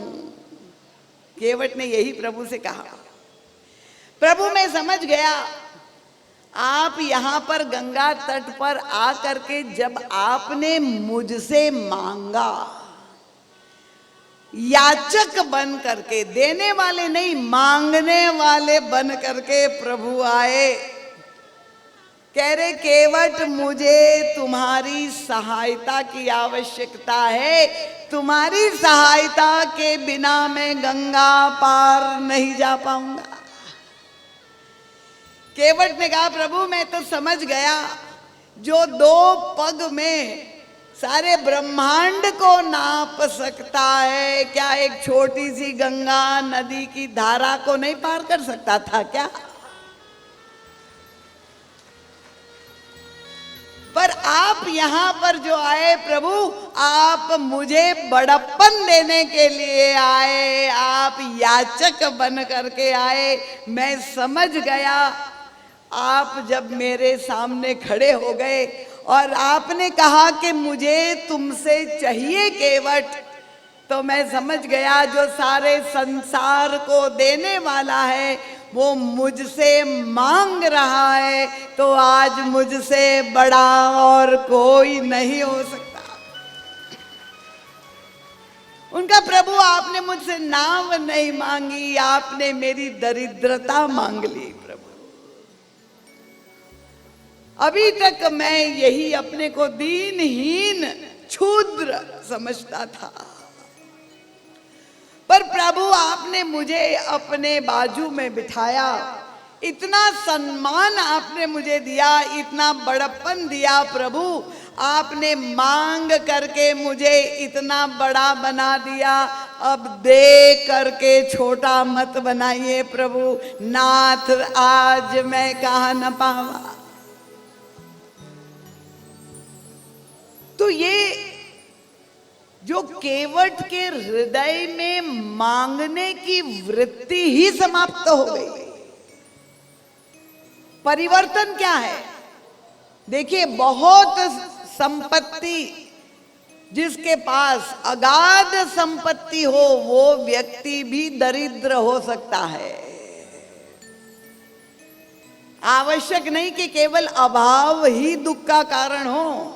केवट ने यही प्रभु से कहा, प्रभु मैं समझ गया आप यहां पर गंगा तट पर आकर के जब आपने मुझसे मांगा, याचक बन करके, देने वाले नहीं मांगने वाले बन करके प्रभु आए। कह रहे केवट मुझे तुम्हारी सहायता की आवश्यकता है, तुम्हारी सहायता के बिना मैं गंगा पार नहीं जा पाऊंगा। केवट ने कहा प्रभु मैं तो समझ गया जो 2 पग में सारे ब्रह्मांड को नाप सकता है, क्या एक छोटी सी गंगा नदी की धारा को नहीं पार कर सकता था क्या? पर आप यहां पर जो आए प्रभु, आप मुझे बड़प्पन देने के लिए आए, आप याचक बन करके आए। मैं समझ गया आप जब मेरे सामने खड़े हो गए और आपने कहा कि मुझे तुमसे चाहिए केवट, तो मैं समझ गया जो सारे संसार को देने वाला है वो मुझसे मांग रहा है, तो आज मुझसे बड़ा और कोई नहीं हो सकता। उनका प्रभु आपने मुझसे नाव नहीं मांगी, आपने मेरी दरिद्रता मांग ली प्रभु। अभी तक मैं यही अपने को दीनहीन क्षुद्र समझता था, पर प्रभु आपने मुझे अपने बाजू में बिठाया, इतना सम्मान आपने मुझे दिया, इतना बड़प्पन दिया प्रभु, आपने मांग करके मुझे इतना बड़ा बना दिया। अब दे करके छोटा मत बनाइए प्रभु। नाथ आज मैं कहा न पावा। तो ये जो केवट के हृदय में मांगने की वृत्ति ही समाप्त हो गई। परिवर्तन क्या है? देखिए बहुत संपत्ति, जिसके पास अगाध संपत्ति हो वो व्यक्ति भी दरिद्र हो सकता है। आवश्यक नहीं कि केवल अभाव ही दुख का कारण हो।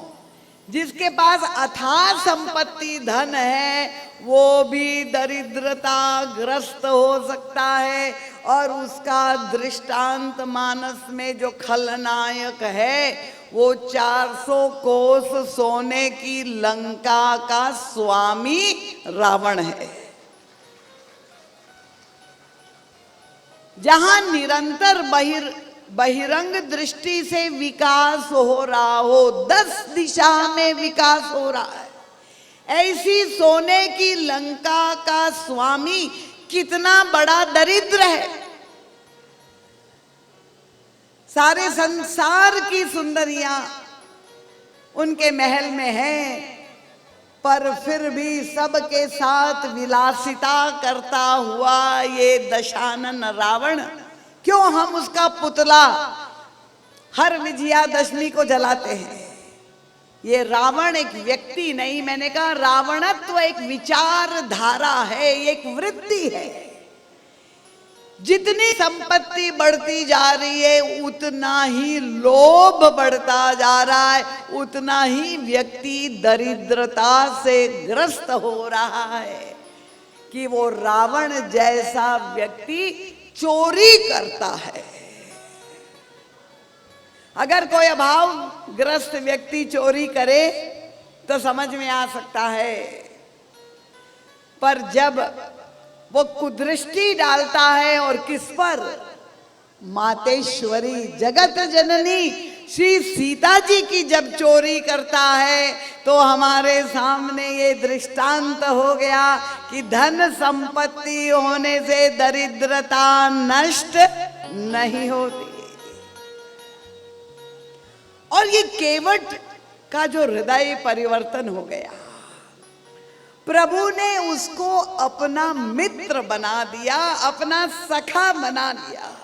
जिसके पास अथाह संपत्ति धन है वो भी दरिद्रता ग्रस्त हो सकता है। और उसका दृष्टांत मानस में जो खलनायक है वो 400 कोस सोने की लंका का स्वामी रावण है। जहां निरंतर बहिरंग दृष्टि से विकास हो रहा हो, 10 दिशा में विकास हो रहा है, ऐसी सोने की लंका का स्वामी कितना बड़ा दरिद्र है। सारे संसार की सुंदरियां उनके महल में हैं, पर फिर भी सबके साथ विलासिता करता हुआ ये दशानन रावण, क्यों हम उसका पुतला हर विजयादशमी को जलाते हैं? ये रावण एक व्यक्ति नहीं, मैंने कहा रावणत्व एक विचारधारा है, एक वृत्ति है। जितनी संपत्ति बढ़ती जा रही है उतना ही लोभ बढ़ता जा रहा है, उतना ही व्यक्ति दरिद्रता से ग्रस्त हो रहा है कि वो रावण जैसा व्यक्ति चोरी करता है। अगर कोई अभावग्रस्त व्यक्ति चोरी करे तो समझ में आ सकता है, पर जब वो कुदृष्टि डालता है और किस पर? मातेश्वरी जगत जननी श्री सीता जी की जब चोरी करता है तो हमारे सामने ये दृष्टांत हो गया कि धन संपत्ति होने से दरिद्रता नष्ट नहीं होती। और ये केवट का जो हृदय परिवर्तन हो गया, प्रभु ने उसको अपना मित्र बना दिया, अपना सखा बना दिया।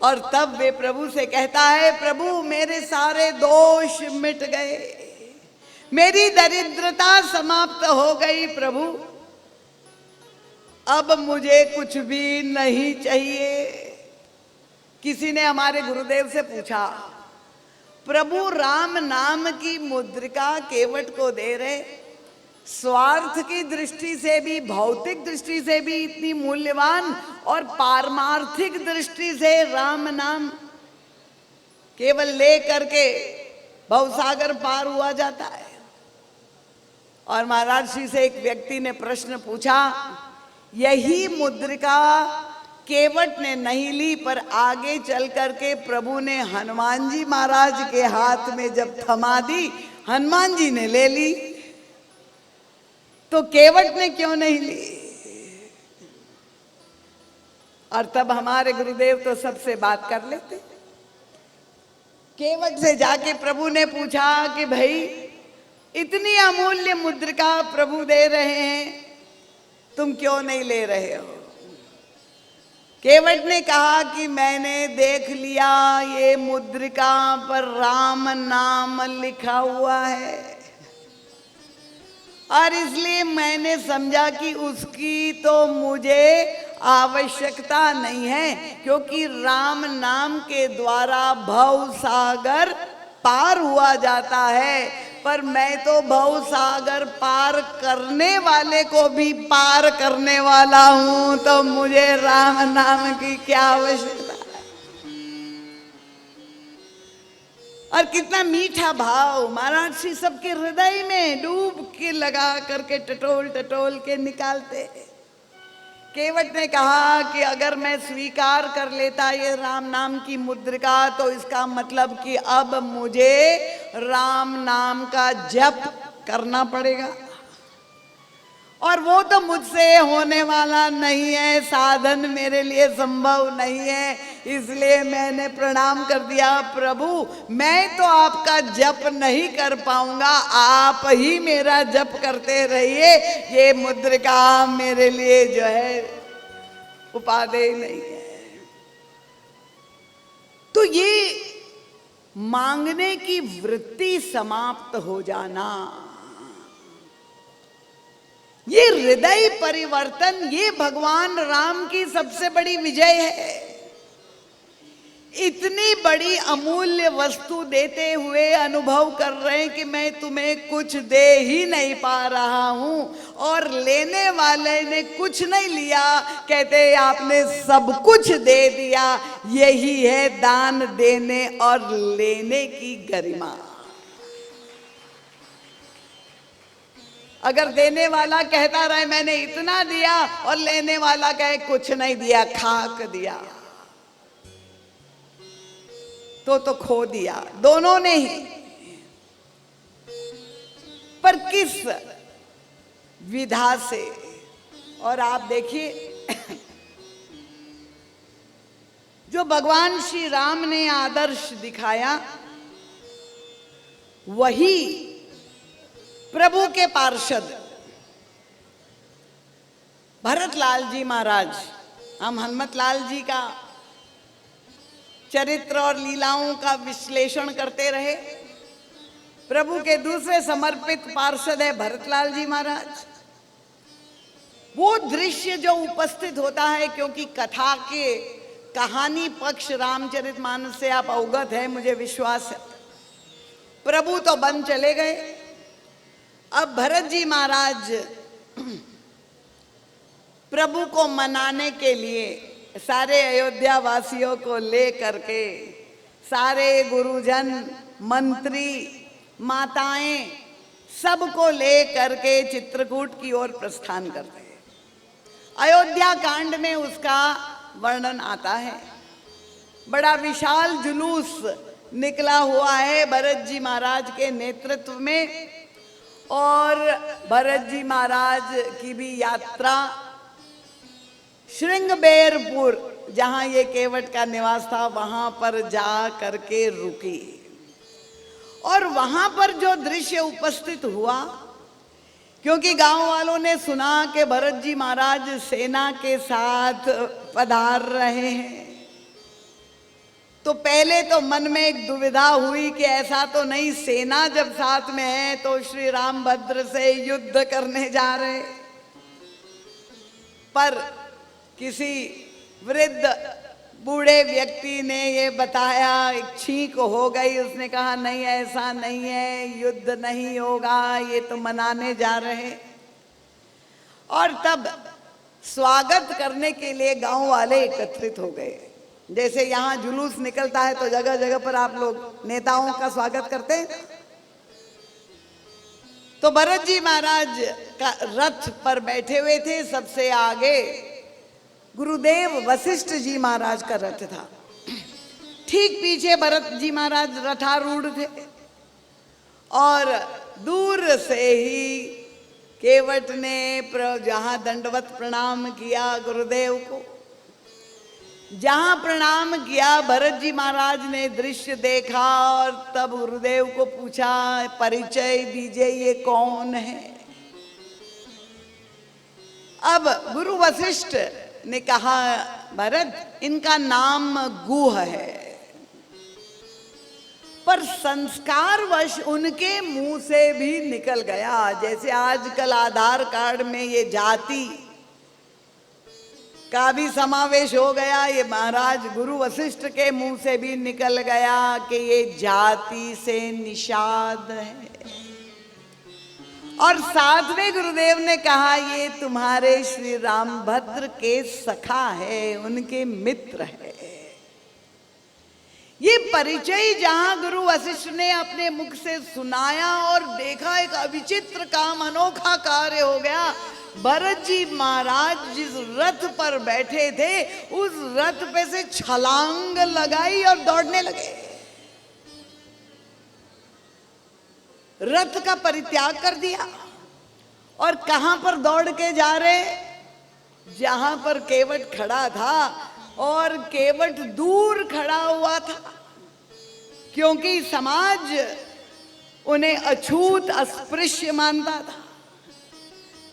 और तब वे प्रभु से कहता है, प्रभु मेरे सारे दोष मिट गए, मेरी दरिद्रता समाप्त हो गई प्रभु, अब मुझे कुछ भी नहीं चाहिए। किसी ने हमारे गुरुदेव से पूछा, प्रभु राम नाम की मुद्रिका केवट को दे रहे, स्वार्थ की दृष्टि से भी, भौतिक दृष्टि से भी इतनी मूल्यवान, और पारमार्थिक दृष्टि से राम नाम केवल ले करके भवसागर पार हुआ जाता है। और महाराज श्री से एक व्यक्ति ने प्रश्न पूछा, यही मुद्रिका केवट ने नहीं ली, पर आगे चल करके प्रभु ने हनुमान जी महाराज के हाथ में जब थमा दी, हनुमान जी ने ले ली, तो केवट ने क्यों नहीं ली? और तब हमारे गुरुदेव तो सबसे बात कर लेते। केवट से जाके प्रभु ने पूछा कि भाई इतनी अमूल्य मुद्रिका प्रभु दे रहे हैं, तुम क्यों नहीं ले रहे हो? केवट ने कहा कि मैंने देख लिया ये मुद्रिका पर राम नाम लिखा हुआ है, और इसलिए मैंने समझा कि उसकी तो मुझे आवश्यकता नहीं है, क्योंकि राम नाम के द्वारा भव सागर पार हुआ जाता है। पर मैं तो भव सागर पार करने वाले को भी पार करने वाला हूं, तो मुझे राम नाम की क्या आवश्यकता है? और कितना मीठा भाव महाराज श्री सबके हृदय में डूब के लगा करके टटोल टटोल के निकालते। केवट ने कहा कि अगर मैं स्वीकार कर लेता ये राम नाम की मुद्रिका, तो इसका मतलब कि अब मुझे राम नाम का जप करना पड़ेगा, और वो तो मुझसे होने वाला नहीं है, साधन मेरे लिए संभव नहीं है। इसलिए मैंने प्रणाम कर दिया, प्रभु मैं तो आपका जप नहीं कर पाऊंगा, आप ही मेरा जप करते रहिए, ये मुद्रिका मेरे लिए जो है उपादेय नहीं है। तो ये मांगने की वृत्ति समाप्त हो जाना, ये हृदय परिवर्तन, ये भगवान राम की सबसे बड़ी विजय है। इतनी बड़ी अमूल्य वस्तु देते हुए अनुभव कर रहे हैं कि मैं तुम्हें कुछ दे ही नहीं पा रहा हूं, और लेने वाले ने कुछ नहीं लिया, कहते आपने सब कुछ दे दिया। यही है दान देने और लेने की गरिमा। अगर देने वाला कहता रहे मैंने इतना दिया, और लेने वाला कहे कुछ नहीं दिया, खाक दिया, तो खो दिया, दोनों ने ही। पर किस विधा से? और आप देखिए जो भगवान श्री राम ने आदर्श दिखाया, वही प्रभु के पार्षद भरतलाल जी महाराज, हम हनुमत लाल जी का चरित्र और लीलाओं का विश्लेषण करते रहे। प्रभु के दूसरे समर्पित पार्षद है भरतलाल जी महाराज। वो दृश्य जो उपस्थित होता है, क्योंकि कथा के कहानी पक्ष रामचरितमानस से आप अवगत है, मुझे विश्वास है। प्रभु तो बन चले गए, अब भरत जी महाराज प्रभु को मनाने के लिए सारे अयोध्या वासियों को ले करके, सारे गुरुजन, मंत्री, माताएं, सबको ले करके चित्रकूट की ओर प्रस्थान करते हैं। अयोध्या कांड में उसका वर्णन आता है। बड़ा विशाल जुलूस निकला हुआ है भरत जी महाराज के नेतृत्व में। और भरत जी महाराज की भी यात्रा श्रृंगबेरपुर, जहां ये केवट का निवास था, वहां पर जा करके रुकी। और वहां पर जो दृश्य उपस्थित हुआ, क्योंकि गांव वालों ने सुना कि भरत जी महाराज सेना के साथ पधार रहे हैं, तो पहले तो मन में एक दुविधा हुई कि ऐसा तो नहीं, सेना जब साथ में है तो श्री रामभद्र से युद्ध करने जा रहे। पर किसी वृद्ध बूढ़े व्यक्ति ने ये बताया, एक छींक हो गई, उसने कहा नहीं ऐसा नहीं है, युद्ध नहीं होगा, ये तो मनाने जा रहे। और तब स्वागत करने के लिए गांव वाले एकत्रित हो गए। जैसे यहाँ जुलूस निकलता है तो जगह जगह पर आप लोग नेताओं का स्वागत करते हैं। तो भरत जी महाराज का रथ पर बैठे हुए थे, सबसे आगे गुरुदेव वशिष्ठ जी महाराज का रथ था, ठीक पीछे भरत जी महाराज रथारूढ़ थे। और दूर से ही केवट ने जहां दंडवत प्रणाम किया गुरुदेव को, जहां प्रणाम किया भरत जी महाराज ने दृश्य देखा और तब गुरुदेव को पूछा, परिचय दीजिए ये कौन है। अब गुरु वशिष्ठ ने कहा, भरत इनका नाम गुह है, पर संस्कारवश उनके मुंह से भी निकल गया। जैसे आजकल आधार कार्ड में ये जाति का भी समावेश हो गया, ये महाराज गुरु वशिष्ठ के मुंह से भी निकल गया कि ये जाति से निषाद है। और साथ में गुरुदेव ने कहा, ये तुम्हारे श्री रामभद्र के सखा है, उनके मित्र है। ये परिचय जहां गुरु वशिष्ठ ने अपने मुख से सुनाया और देखा, एक अविचित्र काम, अनोखा कार्य हो गया। भरत जी महाराज जिस रथ पर बैठे थे, उस रथ पे से छलांग लगाई और दौड़ने लगे। रथ का परित्याग कर दिया और कहां पर दौड़ के जा रहे? जहां पर केवट खड़ा था, और केवट दूर खड़ा हुआ था, क्योंकि समाज उन्हें अछूत अस्पृश्य मानता था।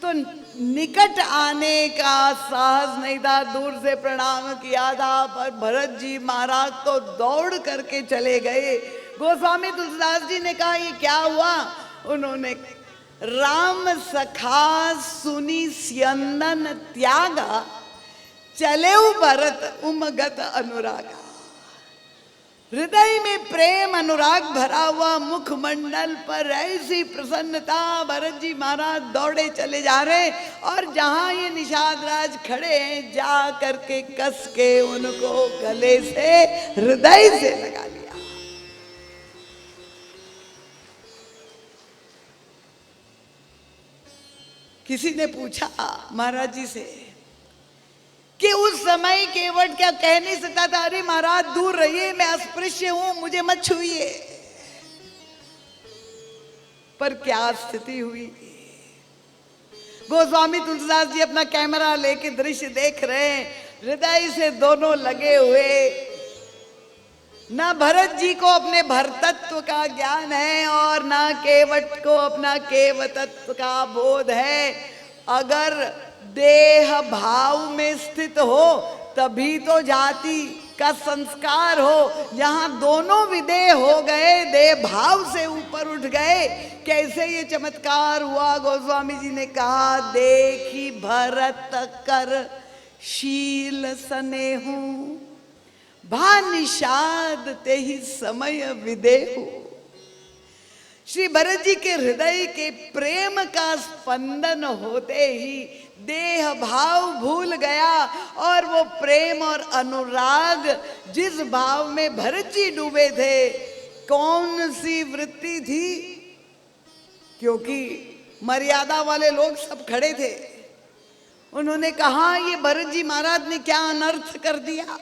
तो निकट आने का साहस नहीं था, दूर से प्रणाम किया था। पर भरत जी महाराज तो दौड़ करके चले गए। गोस्वामी तुलसीदास जी ने कहा, ये क्या हुआ? उन्होंने, राम सखा सुनी स्यंदन त्यागा, चले भरत उमगत अनुरागा। हृदय में प्रेम अनुराग भरा हुआ, मुखमंडल पर ऐसी प्रसन्नता, भरत जी महाराज दौड़े चले जा रहे। और जहां ये निषाद राज खड़े हैं, जा करके कस के उनको गले से, हृदय से लगा लिया। किसी ने पूछा महाराज जी से कि उस समय केवट क्या कह नहीं सकता था, अरे महाराज दूर रहिए, मैं अस्पृश्य हूं, मुझे मत छूइए। पर क्या स्थिति हुई। गोस्वामी तुलसीदास जी अपना कैमरा लेके दृश्य देख रहे हैं, हृदय से दोनों लगे हुए। ना भरत जी को अपने भरतत्व का ज्ञान है और ना केवट को अपना केवतत्व का बोध है। अगर देह भाव में स्थित हो तभी तो जाति का संस्कार हो। जहां दोनों विदेह हो गए, देह भाव से ऊपर उठ गए, कैसे ये चमत्कार हुआ। गोस्वामी जी ने कहा, देखी भरत कर शील स्नेहु, भा निषाद ते ही समय विदेहु। श्री भरत जी के हृदय के प्रेम का स्पंदन होते ही देह भाव भूल गया, और वो प्रेम और अनुराग जिस भाव में भरत जी डूबे थे, कौन सी वृत्ति थी। क्योंकि मर्यादा वाले लोग सब खड़े थे। उन्होंने कहा, ये भरत जी महाराज ने क्या अनर्थ कर दिया।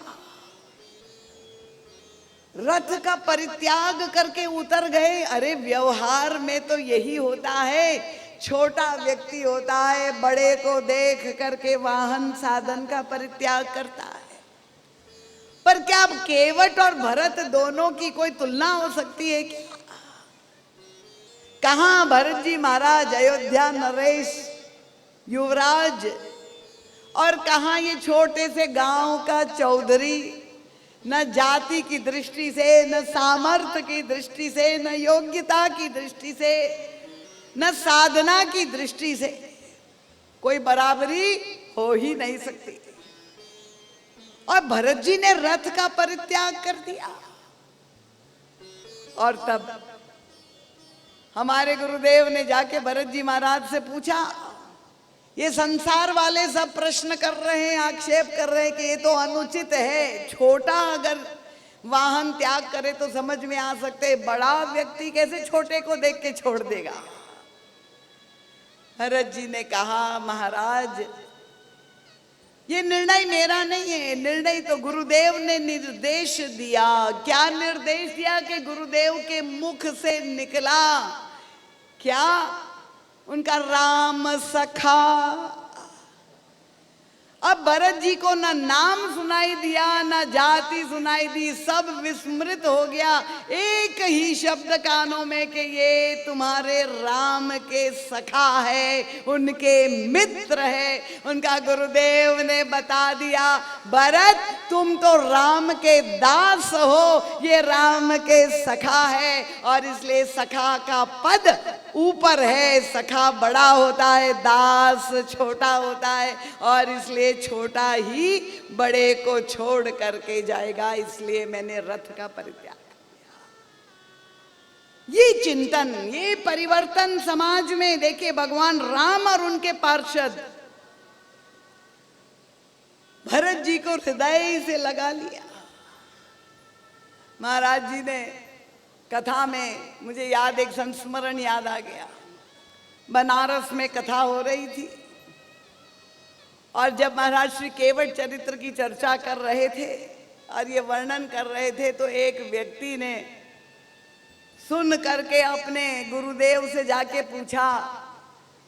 रथ का परित्याग करके उतर गए। अरे व्यवहार में तो यही होता है, छोटा व्यक्ति होता है, बड़े को देख करके वाहन साधन का परित्याग करता है। पर क्या अब केवट और भरत दोनों की कोई तुलना हो सकती है क्या? कहां भरत जी महाराज अयोध्या नरेश युवराज, और कहां ये छोटे से गांव का चौधरी, न जाति की दृष्टि से, न सामर्थ्य की दृष्टि से, न योग्यता की दृष्टि से, न साधना की दृष्टि से कोई बराबरी हो ही नहीं सकती। और भरत जी ने रथ का परित्याग कर दिया। और तब हमारे गुरुदेव ने जाके भरत जी महाराज से पूछा, ये संसार वाले सब प्रश्न कर रहे हैं, आक्षेप कर रहे हैं कि ये तो अनुचित है, छोटा अगर वाहन त्याग करे तो समझ में आ सकते, बड़ा व्यक्ति कैसे छोटे को देख के छोड़ देगा। भरत जी ने कहा, महाराज ये निर्णय मेरा नहीं है, निर्णय तो गुरुदेव ने निर्देश दिया। क्या निर्देश दिया कि गुरुदेव के मुख से निकला क्या? उनका राम सखा। अब भरत जी को ना नाम सुनाई दिया, ना जाति सुनाई दी, सब विस्मृत हो गया। एक ही शब्द कानों में कि ये तुम्हारे राम के सखा है, उनके मित्र है। उनका गुरुदेव ने बता दिया, भरत तुम तो राम के दास हो, ये राम के सखा है, और इसलिए सखा का पद ऊपर है। सखा बड़ा होता है, दास छोटा होता है, और इसलिए छोटा ही बड़े को छोड़ करके जाएगा। इसलिए मैंने रथ का परित्याग किया। ये चिंतन, ये परिवर्तन समाज में देखिए, भगवान राम और उनके पार्षद भरत जी को हृदय से लगा लिया। महाराज जी ने कथा में, मुझे याद, एक संस्मरण याद आ गया। बनारस में कथा हो रही थी, और जब महाराज श्री केवट चरित्र की चर्चा कर रहे थे और ये वर्णन कर रहे थे, तो एक व्यक्ति ने सुन करके अपने गुरुदेव से जाके पूछा,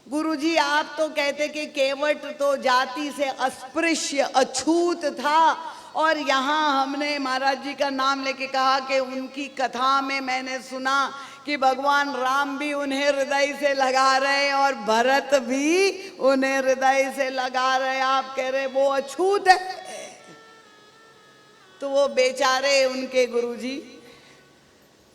गुरुजी आप तो कहते कि केवट तो जाति से अस्पृश्य अछूत था, और यहाँ हमने महाराज जी का नाम लेके कहा कि उनकी कथा में मैंने सुना कि भगवान राम भी उन्हें हृदय से लगा रहे और भरत भी उन्हें हृदय से लगा रहे, आप कह रहे वो अछूत है। तो वो बेचारे उनके गुरुजी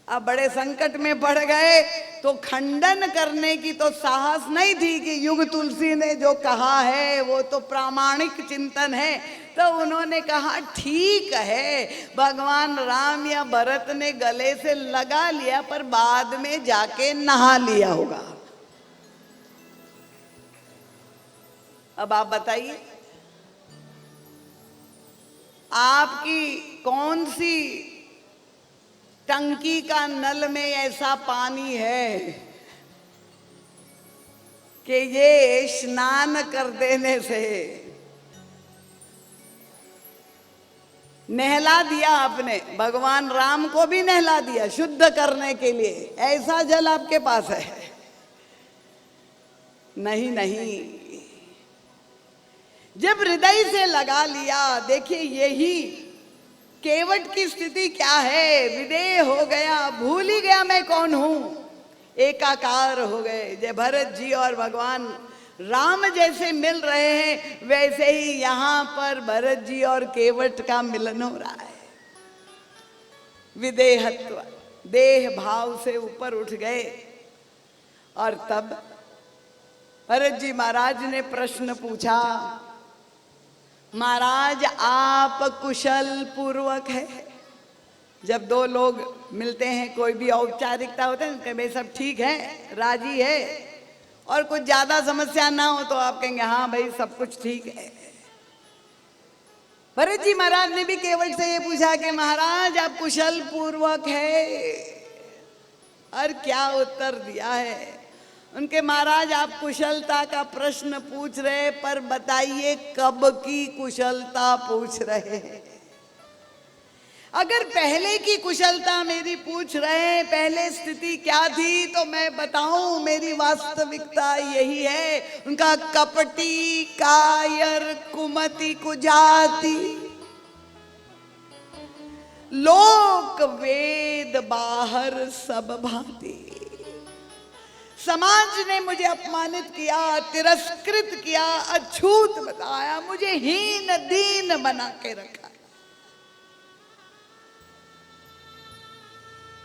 अब बड़े संकट में पड़ गए, तो खंडन करने की तो साहस नहीं थी कि युग तुलसी ने जो कहा है वो तो प्रामाणिक चिंतन है। तो उन्होंने कहा ठीक है, भगवान राम या भरत ने गले से लगा लिया, पर बाद में जाके नहा लिया होगा। अब आप बताइए, आपकी कौन सी टंकी का नल में ऐसा पानी है कि ये स्नान कर देने से नहला दिया आपने, भगवान राम को भी नहला दिया शुद्ध करने के लिए, ऐसा जल आपके पास है? नहीं नहीं, जब हृदय से लगा लिया। देखिए यही केवट की स्थिति क्या है, विदेह हो गया, भूल ही गया मैं कौन हूं, एकाकार हो गए। जब भरत जी और भगवान राम जैसे मिल रहे हैं, वैसे ही यहां पर भरत जी और केवट का मिलन हो रहा है। विदेहत्व, देह भाव से ऊपर उठ गए। और तब भरत जी महाराज ने प्रश्न पूछा, महाराज आप कुशल पूर्वक है? जब दो लोग मिलते हैं, कोई भी औपचारिकता होता है कि भाई सब ठीक है, राजी है, और कुछ ज्यादा समस्या ना हो तो आप कहेंगे हाँ भाई सब कुछ ठीक है। भरत जी महाराज ने भी केवट से ये पूछा कि महाराज आप कुशल पूर्वक है, और क्या उत्तर दिया है उनके, महाराज आप कुशलता का प्रश्न पूछ रहे, पर बताइए कब की कुशलता पूछ रहे हैं? अगर पहले की कुशलता मेरी पूछ रहे हैं, पहले स्थिति क्या थी, तो मैं बताऊं मेरी वास्तविकता यही है। उनका कपटी कायर कुमति कुजाति, लोक वेद बाहर सब भांति। समाज ने मुझे अपमानित किया, तिरस्कृत किया, अछूत बताया, मुझे हीन दीन बना के रखा।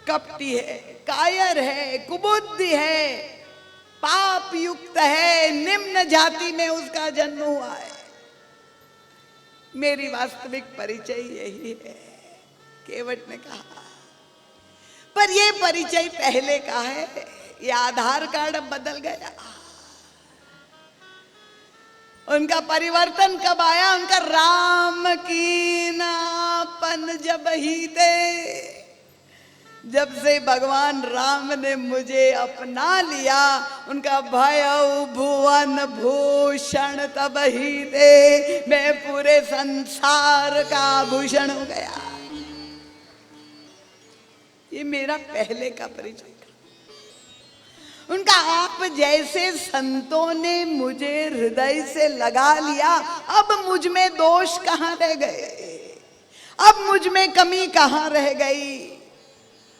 कपटी है, कायर है, कुबुद्धि है, पाप युक्त है, निम्न जाति में उसका जन्म हुआ है। मेरी वास्तविक परिचय यही है, केवट ने कहा। पर ये परिचय पहले का है, ये आधार कार्ड अब बदल गया। उनका परिवर्तन कब आया? उनका राम की नापन जब ही थे, जब से भगवान राम ने मुझे अपना लिया, उनका भय भुवन भूषण तब ही थे, मैं पूरे संसार का आभूषण हो गया। ये मेरा पहले का परिचय था। उनका आप जैसे संतों ने मुझे हृदय से लगा लिया, अब मुझ में दोष कहाँ रह गए, अब मुझ में कमी कहाँ रह गई।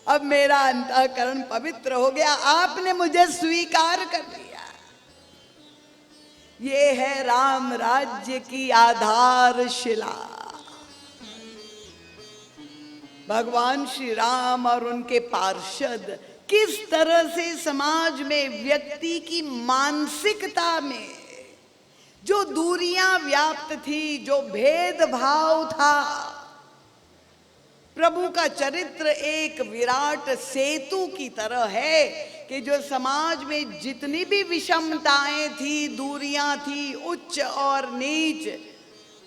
अब मेरा अंतःकरण पवित्र हो गया, आपने मुझे स्वीकार कर लिया। ये है राम राज्य की आधारशिला। भगवान श्री राम और उनके पार्षद किस तरह से समाज में व्यक्ति की मानसिकता में जो दूरियां व्याप्त थी, जो भेदभाव था, प्रभु का चरित्र एक विराट सेतु की तरह है कि जो समाज में जितनी भी विषमताएं थी, दूरियां थी, उच्च और नीच,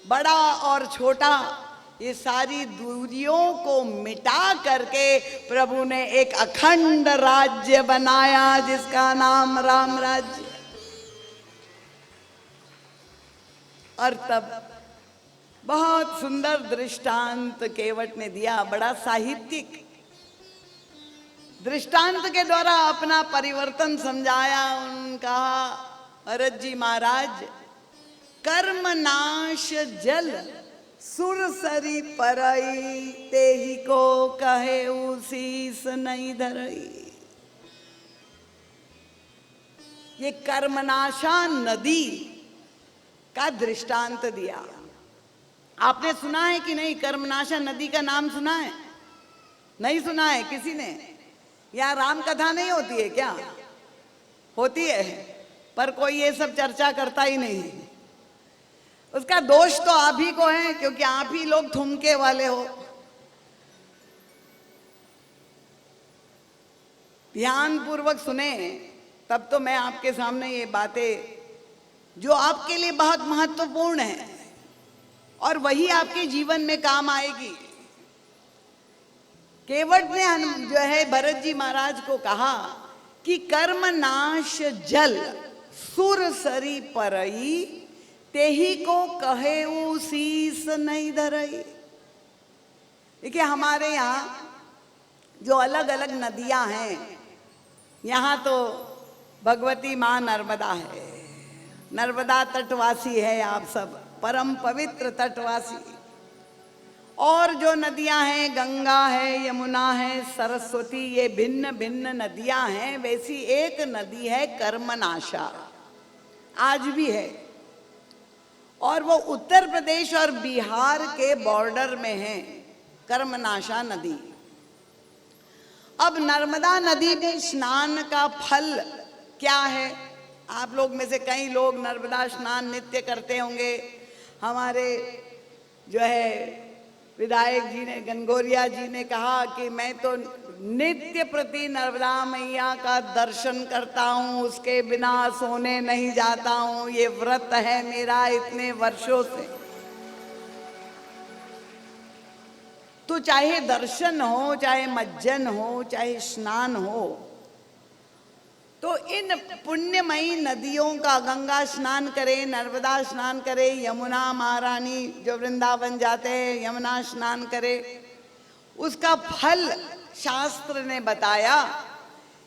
बड़ा और छोटा, ये सारी दूरियों को मिटा करके प्रभु ने एक अखंड राज्य बनाया जिसका नाम राम राज्य। और तब बहुत सुंदर दृष्टांत केवट ने दिया, बड़ा साहित्यिक दृष्टांत के द्वारा अपना परिवर्तन समझाया। उनका, भरत जी महाराज, कर्म नाश जल सुरसरी परई, तेहि को कहे शीस नहीं धरई। ये कर्मनाशा नदी का दृष्टांत दिया। आपने सुना है कि नहीं? कर्मनाशा नदी का नाम सुना है? नहीं सुना है किसी ने? यहाँ राम कथा नहीं होती है क्या? होती है, पर कोई ये सब चर्चा करता ही नहीं। उसका दोष तो आप ही को है, क्योंकि आप ही लोग थुमके वाले हो। ध्यान पूर्वक सुने, तब तो मैं आपके सामने ये बातें जो आपके लिए बहुत महत्वपूर्ण है और वही आपके जीवन में काम आएगी। केवट ने जो है भरत जी महाराज को कहा कि कर्म नाश जल सुरसरी परई, तेही को कहे शीस नहीं धरई। देखिए, हमारे यहाँ जो अलग अलग नदियां हैं, यहाँ तो भगवती माँ नर्मदा है, नर्मदा तटवासी है आप सब, परम पवित्र तटवासी। और जो नदियां हैं, गंगा है, यमुना है, सरस्वती, ये भिन्न भिन्न नदियां हैं। वैसी एक नदी है कर्मनाशा, आज भी है, और वो उत्तर प्रदेश और बिहार के बॉर्डर में है, कर्मनाशा नदी। अब नर्मदा नदी में स्नान का फल क्या है? आप लोग में से कई लोग नर्मदा स्नान नित्य करते होंगे। हमारे जो है विधायक जी ने, गनगोरिया जी ने कहा कि मैं तो नित्य प्रति नर्मदा मैया का दर्शन करता हूँ, उसके बिना सोने नहीं जाता हूँ, ये व्रत है मेरा इतने वर्षों से। तो चाहे दर्शन हो, चाहे मज्जन हो, चाहे स्नान हो, तो इन पुण्यमयी नदियों का गंगा स्नान करे, नर्मदा स्नान करे, यमुना महारानी जो वृंदावन जाते हैं यमुना स्नान करे, उसका फल शास्त्र ने बताया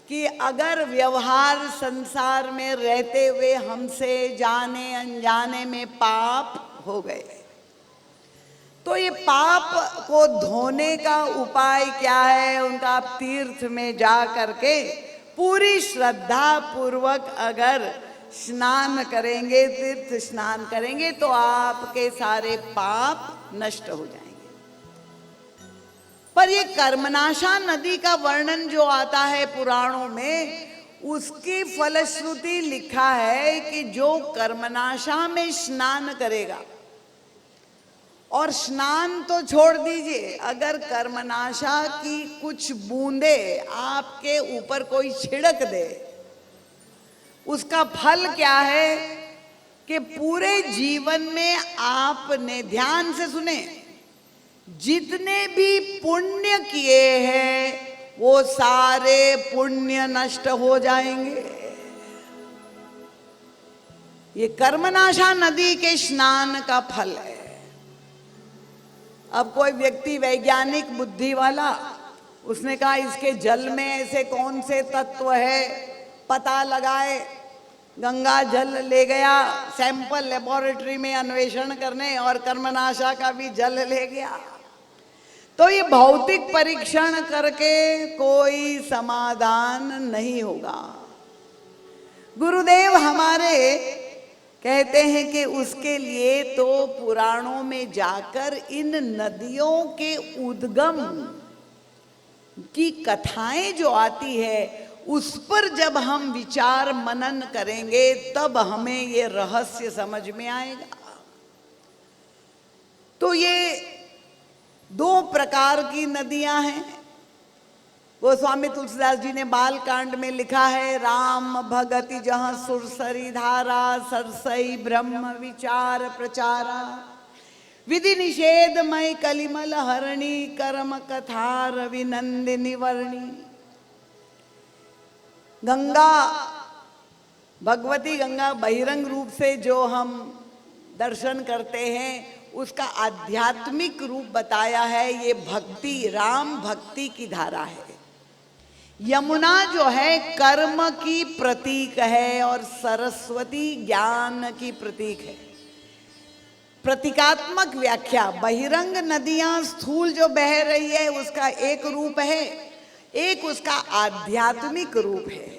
कि अगर व्यवहार संसार में रहते हुए हमसे जाने अनजाने में पाप हो गए, तो ये पाप को धोने का उपाय क्या है? उनका आप तीर्थ में जा करके पूरी श्रद्धा पूर्वक अगर स्नान करेंगे, तीर्थ स्नान करेंगे, तो आपके सारे पाप नष्ट हो जाएंगे। पर ये कर्मनाशा नदी का वर्णन जो आता है पुराणों में, उसकी फलश्रुति लिखा है कि जो कर्मनाशा में स्नान करेगा, और स्नान तो छोड़ दीजिए, अगर कर्मनाशा की कुछ बूंदे आपके ऊपर कोई छिड़क दे, उसका फल क्या है कि पूरे जीवन में आपने, ध्यान से सुने, जितने भी पुण्य किए हैं वो सारे पुण्य नष्ट हो जाएंगे। ये कर्मनाशा नदी के स्नान का फल है। अब कोई व्यक्ति वैज्ञानिक बुद्धि वाला, उसने कहा इसके जल में ऐसे कौन से तत्व है, पता लगाए, गंगा जल ले गया सैंपल लेबोरेटरी में अन्वेषण करने, और कर्मनाशा का भी जल ले गया। तो ये भौतिक परीक्षण करके कोई समाधान नहीं होगा। गुरुदेव हमारे कहते हैं कि उसके लिए तो पुराणों में जाकर इन नदियों के उद्गम की कथाएं जो आती है, उस पर जब हम विचार मनन करेंगे, तब हमें ये रहस्य समझ में आएगा। तो ये दो प्रकार की नदियां हैं। वो स्वामी तुलसीदास जी ने बाल कांड में लिखा है, राम भगति जहाँ सुरसरी धारा, सरसई ब्रह्म विचार प्रचारा, विधि निषेध मय कलिमल हरणी, कर्म कथा रवि नंदिनी वर्णी। गंगा, भगवती गंगा बहिरंग रूप से जो हम दर्शन करते हैं, उसका आध्यात्मिक रूप बताया है। ये भक्ति, राम भक्ति की धारा है। यमुना जो है कर्म की प्रतीक है, और सरस्वती ज्ञान की प्रतीक है। प्रतीकात्मक व्याख्या, बहिरंग नदियां स्थूल जो बह रही है उसका एक रूप है, एक उसका आध्यात्मिक रूप है।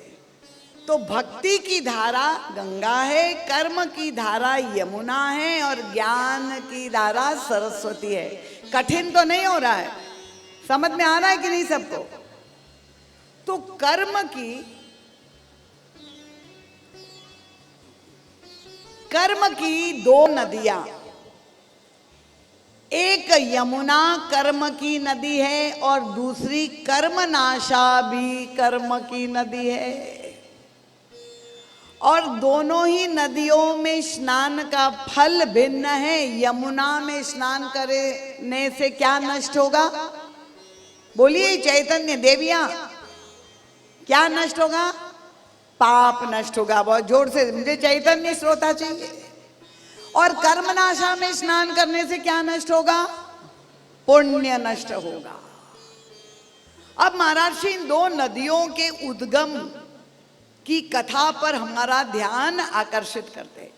तो भक्ति की धारा गंगा है, कर्म की धारा यमुना है, और ज्ञान की धारा सरस्वती है। कठिन तो नहीं हो रहा है? समझ में आ रहा है कि नहीं सबको? तो कर्म की दो नदियां, एक यमुना कर्म की नदी है, और दूसरी कर्मनाशा भी कर्म की नदी है। और दोनों ही नदियों में स्नान का फल भिन्न है। यमुना में स्नान करने से क्या नष्ट होगा? बोलिए चैतन्य देवियां, क्या नष्ट होगा? पाप नष्ट होगा। बहुत जोर से, मुझे चैतन्य श्रोता चाहिए। और कर्मनाशा में स्नान करने से क्या नष्ट होगा? पुण्य नष्ट होगा। अब महाराज इन दो नदियों के उद्गम की कथा पर हमारा ध्यान आकर्षित करते हैं।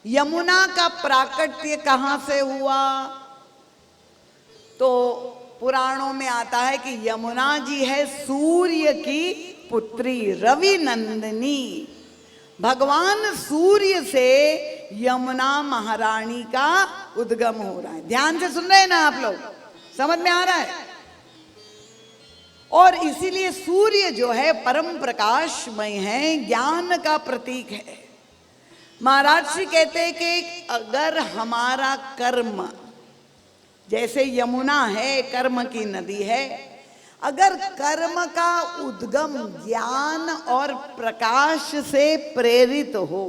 यमुना का प्राकट्य कहां से हुआ? तो पुराणों में आता है कि यमुना जी है सूर्य की पुत्री, रवि नंदिनी। भगवान सूर्य से यमुना महारानी का उद्गम हो रहा है। ध्यान से सुन रहे हैं ना आप लोग? समझ में आ रहा है? और इसीलिए सूर्य जो है परम प्रकाशमय है, ज्ञान का प्रतीक है। महाराज श्री कहते हैं कि अगर हमारा कर्म, जैसे यमुना है कर्म की नदी है, अगर कर्म का उद्गम ज्ञान और प्रकाश से प्रेरित हो,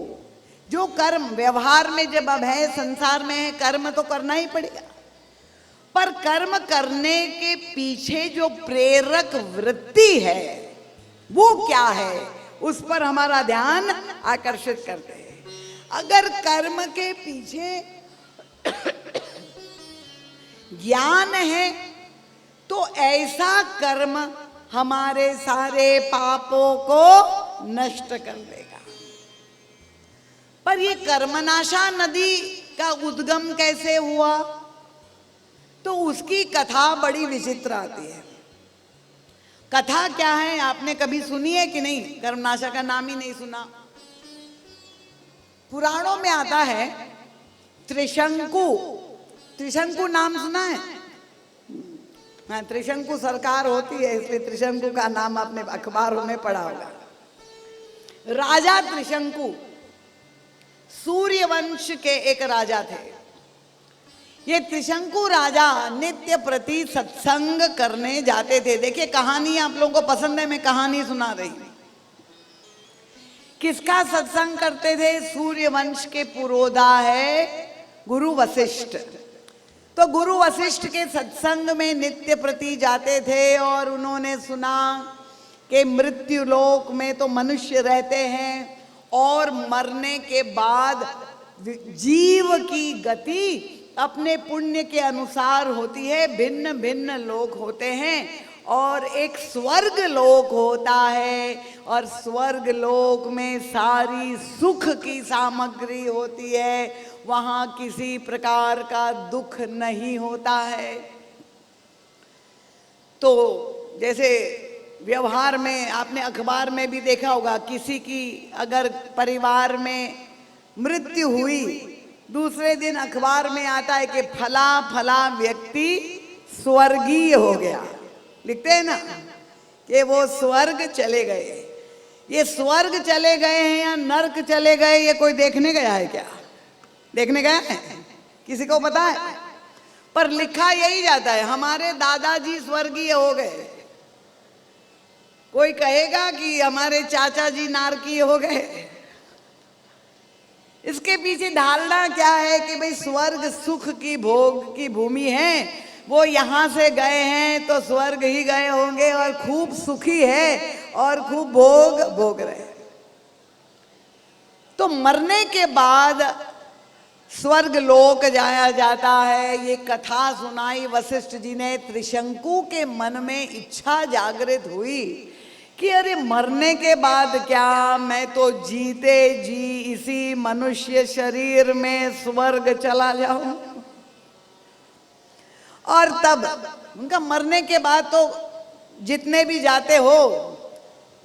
जो कर्म व्यवहार में जब अब है, संसार में है, कर्म तो करना ही पड़ेगा, पर कर्म करने के पीछे जो प्रेरक वृत्ति है वो क्या है, उस पर हमारा ध्यान आकर्षित करते हैं। अगर कर्म के पीछे ज्ञान है तो ऐसा कर्म हमारे सारे पापों को नष्ट कर देगा। पर ये कर्मनाशा नदी का उद्गम कैसे हुआ, तो उसकी कथा बड़ी विचित्र आती है। कथा क्या है आपने कभी सुनी है कि नहीं? कर्मनाशा का नाम ही नहीं सुना। पुराणों में आता है त्रिशंकु। त्रिशंकु नाम सुना है? हाँ, त्रिशंकु सरकार होती है इसलिए त्रिशंकु का नाम आपने अखबारों में पढ़ा होगा। राजा त्रिशंकु सूर्यवंश के एक राजा थे। ये त्रिशंकु राजा नित्य प्रति सत्संग करने जाते थे। देखिए कहानी आप लोगों को पसंद है, मैं कहानी सुना रही हूं। किसका सत्संग करते थे? सूर्यवंश के पुरोधा है गुरु वशिष्ठ। तो गुरु वशिष्ठ के सत्संग में नित्य प्रति जाते थे और उन्होंने सुना कि मृत्यु लोक में तो मनुष्य रहते हैं और मरने के बाद जीव की गति अपने पुण्य के अनुसार होती है। भिन्न भिन्न लोक होते हैं और एक स्वर्ग लोक होता है और स्वर्ग लोक में सारी सुख की सामग्री होती है। वहां किसी प्रकार का दुख नहीं होता है। तो जैसे व्यवहार में आपने अखबार में भी देखा होगा, किसी की अगर परिवार में मृत्यु हुई, दूसरे दिन अखबार में आता है कि फला फला व्यक्ति स्वर्गीय हो गया। लिखते हैं ना कि वो स्वर्ग चले गए। ये स्वर्ग चले गए हैं या नर्क चले गए, ये कोई देखने गया है क्या? देखने गया है? किसी को पता है? पर लिखा यही जाता है हमारे दादाजी स्वर्गीय हो गए। कोई कहेगा कि हमारे चाचा जी नारकीय हो गए। इसके पीछे धारणा क्या है कि भाई स्वर्ग सुख की भोग की भूमि है, वो यहां से गए हैं तो स्वर्ग ही गए होंगे और खूब सुखी है और खूब भोग भोग रहे। तो मरने के बाद स्वर्ग लोक जाया जाता है। ये कथा सुनाई वशिष्ठ जी ने। त्रिशंकु के मन में इच्छा जागृत हुई कि अरे मरने के बाद क्या, मैं तो जीते जी इसी मनुष्य शरीर में स्वर्ग चला जाऊं। और तब उनका मरने के बाद तो जितने भी जाते हो,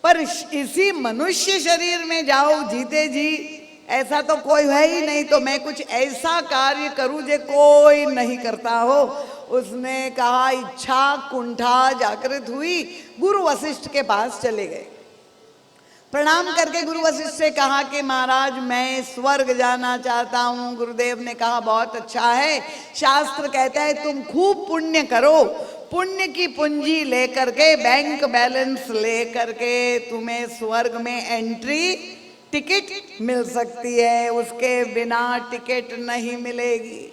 पर इसी मनुष्य शरीर में जाओ जीते जी, ऐसा तो कोई है ही नहीं। तो मैं कुछ ऐसा कार्य करूं जो कोई नहीं करता हो। उसने कहा, इच्छा कुंठा जागृत हुई, गुरु वशिष्ठ के पास चले गए। प्रणाम करके गुरु वशिष्ठ से कहा कि महाराज मैं स्वर्ग जाना चाहता हूँ। गुरुदेव ने कहा बहुत अच्छा है, शास्त्र कहता है तुम खूब पुण्य करो, पुण्य की पूंजी लेकर के, बैंक बैलेंस लेकर के तुम्हें स्वर्ग में एंट्री टिकट मिल सकती है, उसके बिना टिकट नहीं मिलेगी।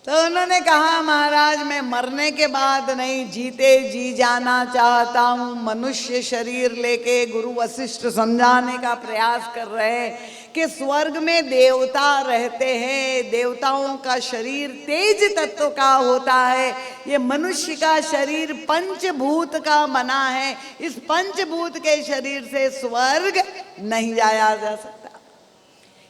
तो उन्होंने कहा महाराज मैं मरने के बाद नहीं, जीते जी जाना चाहता हूँ। मनुष्य शरीर लेके गुरु वशिष्ठ समझाने का प्रयास कर रहे हैं कि स्वर्ग में देवता रहते हैं, देवताओं का शरीर तेज तत्व का होता है। ये मनुष्य का शरीर पंचभूत का बना है, इस पंचभूत के शरीर से स्वर्ग नहीं जाया जा सकता।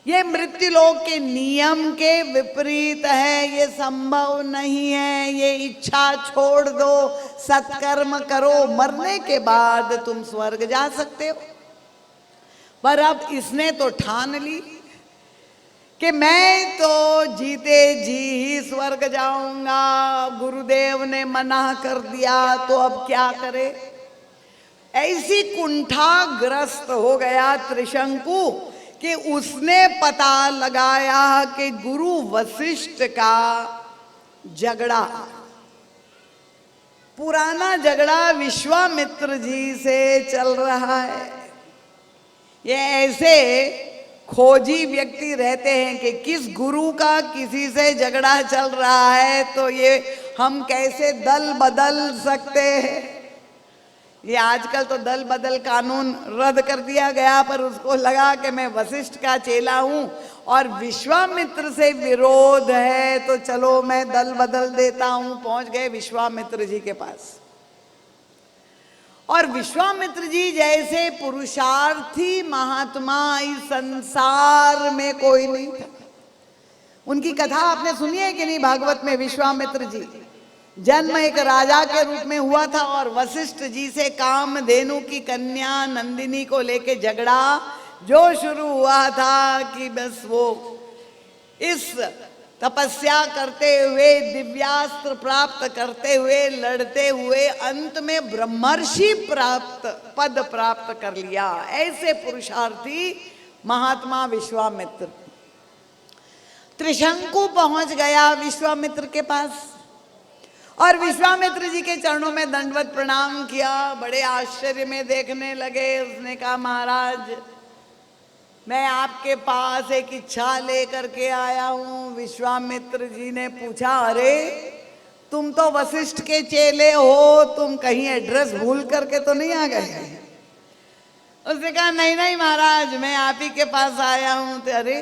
ये मृत्यु लोक के नियम के विपरीत है, ये संभव नहीं है। ये इच्छा छोड़ दो, सत्कर्म करो, मरने के बाद तुम स्वर्ग जा सकते हो। पर अब इसने तो ठान ली कि मैं तो जीते जी ही स्वर्ग जाऊंगा। गुरुदेव ने मना कर दिया तो अब क्या करे। ऐसी कुंठाग्रस्त हो गया त्रिशंकु कि उसने पता लगाया कि गुरु वशिष्ठ का झगड़ा, पुराना झगड़ा विश्वामित्र जी से चल रहा है। ये ऐसे खोजी व्यक्ति रहते हैं कि किस गुरु का किसी से झगड़ा चल रहा है तो ये हम कैसे दल बदल सकते हैं। ये आजकल तो दल बदल कानून रद्द कर दिया गया, पर उसको लगा कि मैं वशिष्ठ का चेला हूँ और विश्वामित्र से विरोध है तो चलो मैं दल बदल देता हूं। पहुंच गए विश्वामित्र जी के पास। और विश्वामित्र जी जैसे पुरुषार्थी महात्मा इस संसार में कोई नहीं था। उनकी कथा आपने सुनी है कि नहीं भागवत में? विश्वामित्र जी जन्म एक राजा के रूप में हुआ था और वशिष्ठ जी से कामधेनु की कन्या नंदिनी को लेके झगड़ा जो शुरू हुआ था कि बस वो इस तपस्या करते हुए, दिव्यास्त्र प्राप्त करते हुए, लड़ते हुए अंत में ब्रह्मर्षि प्राप्त पद प्राप्त कर लिया। ऐसे पुरुषार्थी महात्मा विश्वामित्र। त्रिशंकु पहुंच गया विश्वामित्र के पास और विश्वामित्र जी के चरणों में दंडवत प्रणाम किया। बड़े आश्चर्य में देखने लगे। उसने कहा, महाराज मैं आपके पास एक इच्छा लेकर के आया हूं। विश्वामित्र जी ने पूछा, अरे तुम तो वशिष्ठ के चेले हो, तुम कहीं एड्रेस भूल करके तो नहीं आ गए? उसने कहा, नहीं नहीं महाराज, मैं आप ही के पास आया हूं। तो अरे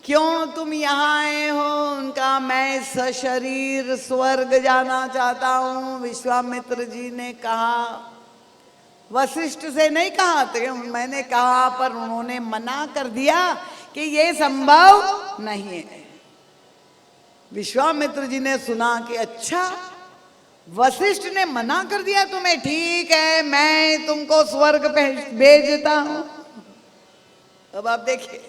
क्यों तुम यहाँ आए हो? उनका, मैं सशरीर स्वर्ग जाना चाहता हूँ। विश्वामित्र जी ने कहा, वशिष्ठ से नहीं कहा तो मैंने कहा, पर उन्होंने मना कर दिया कि ये संभव नहीं है। विश्वामित्र जी ने सुना कि अच्छा वशिष्ठ ने मना कर दिया तुम्हें, ठीक है मैं तुमको स्वर्ग भेजता हूं। अब आप देखिए,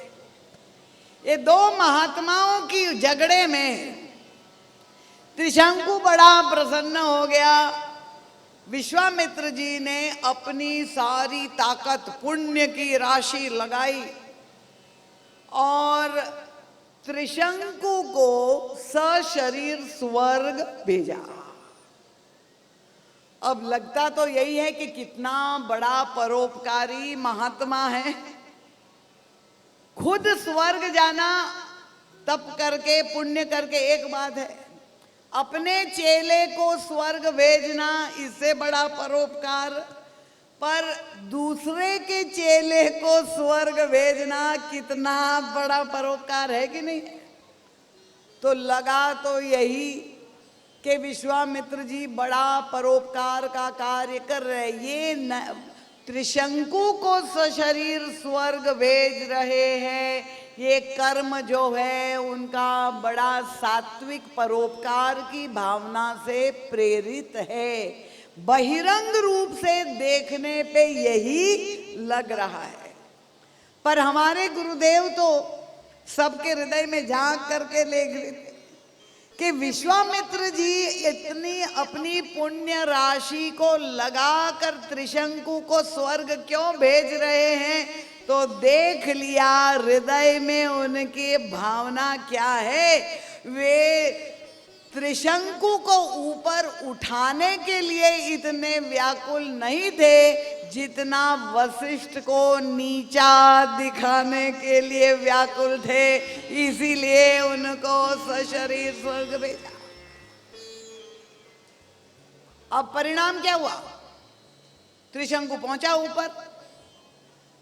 ये दो महात्माओं की झगड़े में त्रिशंकु बड़ा प्रसन्न हो गया। विश्वामित्र जी ने अपनी सारी ताकत, पुण्य की राशि लगाई और त्रिशंकु को सशरीर स्वर्ग भेजा। अब लगता तो यही है कि कितना बड़ा परोपकारी महात्मा है। खुद स्वर्ग जाना तप करके, पुण्य करके एक बात है, अपने चेले को स्वर्ग भेजना इससे बड़ा परोपकार, पर दूसरे के चेले को स्वर्ग भेजना कितना बड़ा परोपकार है कि नहीं? तो लगा तो यही कि विश्वामित्र जी बड़ा परोपकार का कार्य कर रहे। ये त्रिशंकु को सशरीर स्वर्ग भेज रहे हैं। ये कर्म जो है उनका बड़ा सात्विक परोपकार की भावना से प्रेरित है। बहिरंग रूप से देखने पे यही लग रहा है, पर हमारे गुरुदेव तो सबके हृदय में झांक करके देख लेते कि विश्वामित्र जी इतनी अपनी पुण्य राशि को लगाकर त्रिशंकु को स्वर्ग क्यों भेज रहे हैं, तो देख लिया हृदय में उनकी भावना क्या है। वे त्रिशंकु को ऊपर उठाने के लिए इतने व्याकुल नहीं थे जितना वशिष्ठ को नीचा दिखाने के लिए व्याकुल थे। इसीलिए उनको सशरीर स्वर्ग भेजा। अब परिणाम क्या हुआ? त्रिशंकु पहुंचा ऊपर,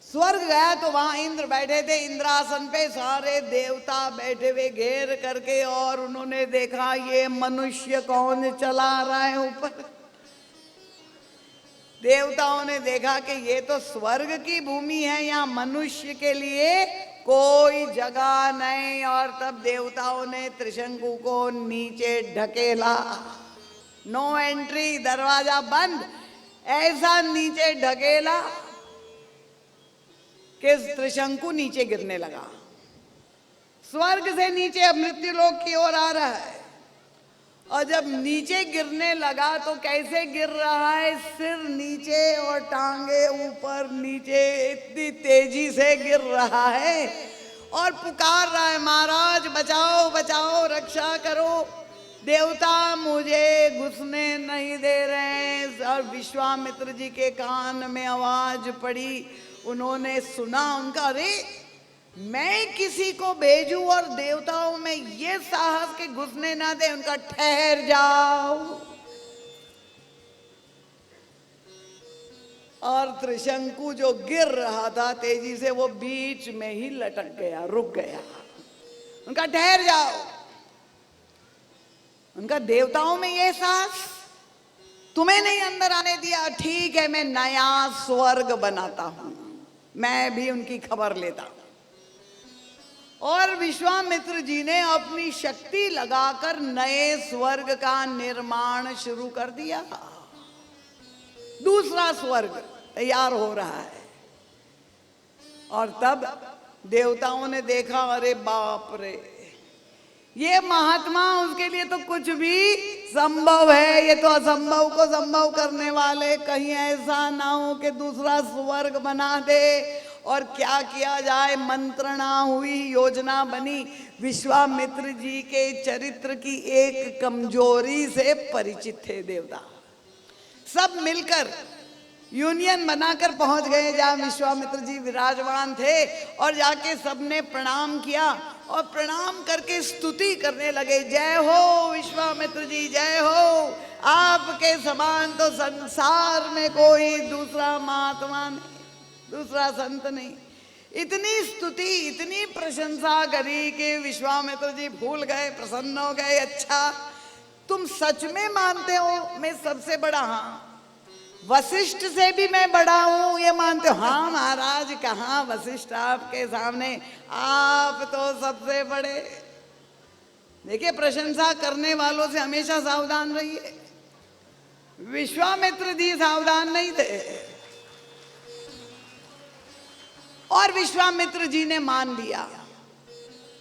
स्वर्ग गया तो वहां इंद्र बैठे थे इंद्रासन पे, सारे देवता बैठे हुए घेर करके, और उन्होंने देखा ये मनुष्य कौन चला रहा है ऊपर। देवताओं ने देखा कि ये तो स्वर्ग की भूमि है, यहाँ मनुष्य के लिए कोई जगह नहीं। और तब देवताओं ने त्रिशंकु को नीचे ढकेला, नो एंट्री, दरवाजा बंद, ऐसा नीचे ढकेला कि त्रिशंकु नीचे गिरने लगा। स्वर्ग से नीचे अब मृत्युलोक की ओर आ रहा है, और जब नीचे गिरने लगा तो कैसे गिर रहा है, सिर नीचे और टांगे ऊपर नीचे, इतनी तेजी से गिर रहा है और पुकार रहा है, महाराज बचाओ बचाओ, रक्षा करो, देवता मुझे घुसने नहीं दे रहे हैं। और विश्वामित्र जी के कान में आवाज पड़ी, उन्होंने सुना, उनका अरे मैं किसी को भेजूं और देवताओं में ये साहस के घुसने ना दे, उनका ठहर जाओ। और त्रिशंकु जो गिर रहा था तेजी से, वो बीच में ही लटक गया, रुक गया। उनका ठहर जाओ। उनका देवताओं में ये साहस, तुम्हें नहीं अंदर आने दिया, ठीक है मैं नया स्वर्ग बनाता हूं। मैं भी उनकी खबर लेता हूं। और विश्वामित्र जी ने अपनी शक्ति लगाकर नए स्वर्ग का निर्माण शुरू कर दिया। दूसरा स्वर्ग तैयार हो रहा है। और तब देवताओं ने देखा, अरे बाप रे, ये महात्मा, उसके लिए तो कुछ भी संभव है, ये तो असंभव को संभव करने वाले, कहीं ऐसा ना हो कि दूसरा स्वर्ग बना दे। और क्या किया जाए, मंत्रणा हुई, योजना बनी। विश्वामित्र जी के चरित्र की एक कमजोरी से परिचित थे देवता। सब मिलकर यूनियन बनाकर पहुंच गए जहां विश्वामित्र जी विराजमान थे, और जाके सबने प्रणाम किया और प्रणाम करके स्तुति करने लगे। जय हो विश्वामित्र जी, जय हो, आपके समान तो संसार में कोई दूसरा महात्मा नहीं, दूसरा संत नहीं। इतनी स्तुति, इतनी प्रशंसा करी कि विश्वामित्र जी भूल गए, प्रसन्न हो गए। अच्छा, तुम सच में मानते हो मैं सबसे बड़ा? हाँ। वशिष्ठ से भी मैं बड़ा हूं, ये मानते हो? हाँ महाराज, कहाँ वशिष्ठ आपके सामने, आप तो सबसे बड़े। देखिए, प्रशंसा करने वालों से हमेशा सावधान रहिए। विश्वामित्र जी सावधान नहीं थे, और विश्वामित्र जी ने मान लिया।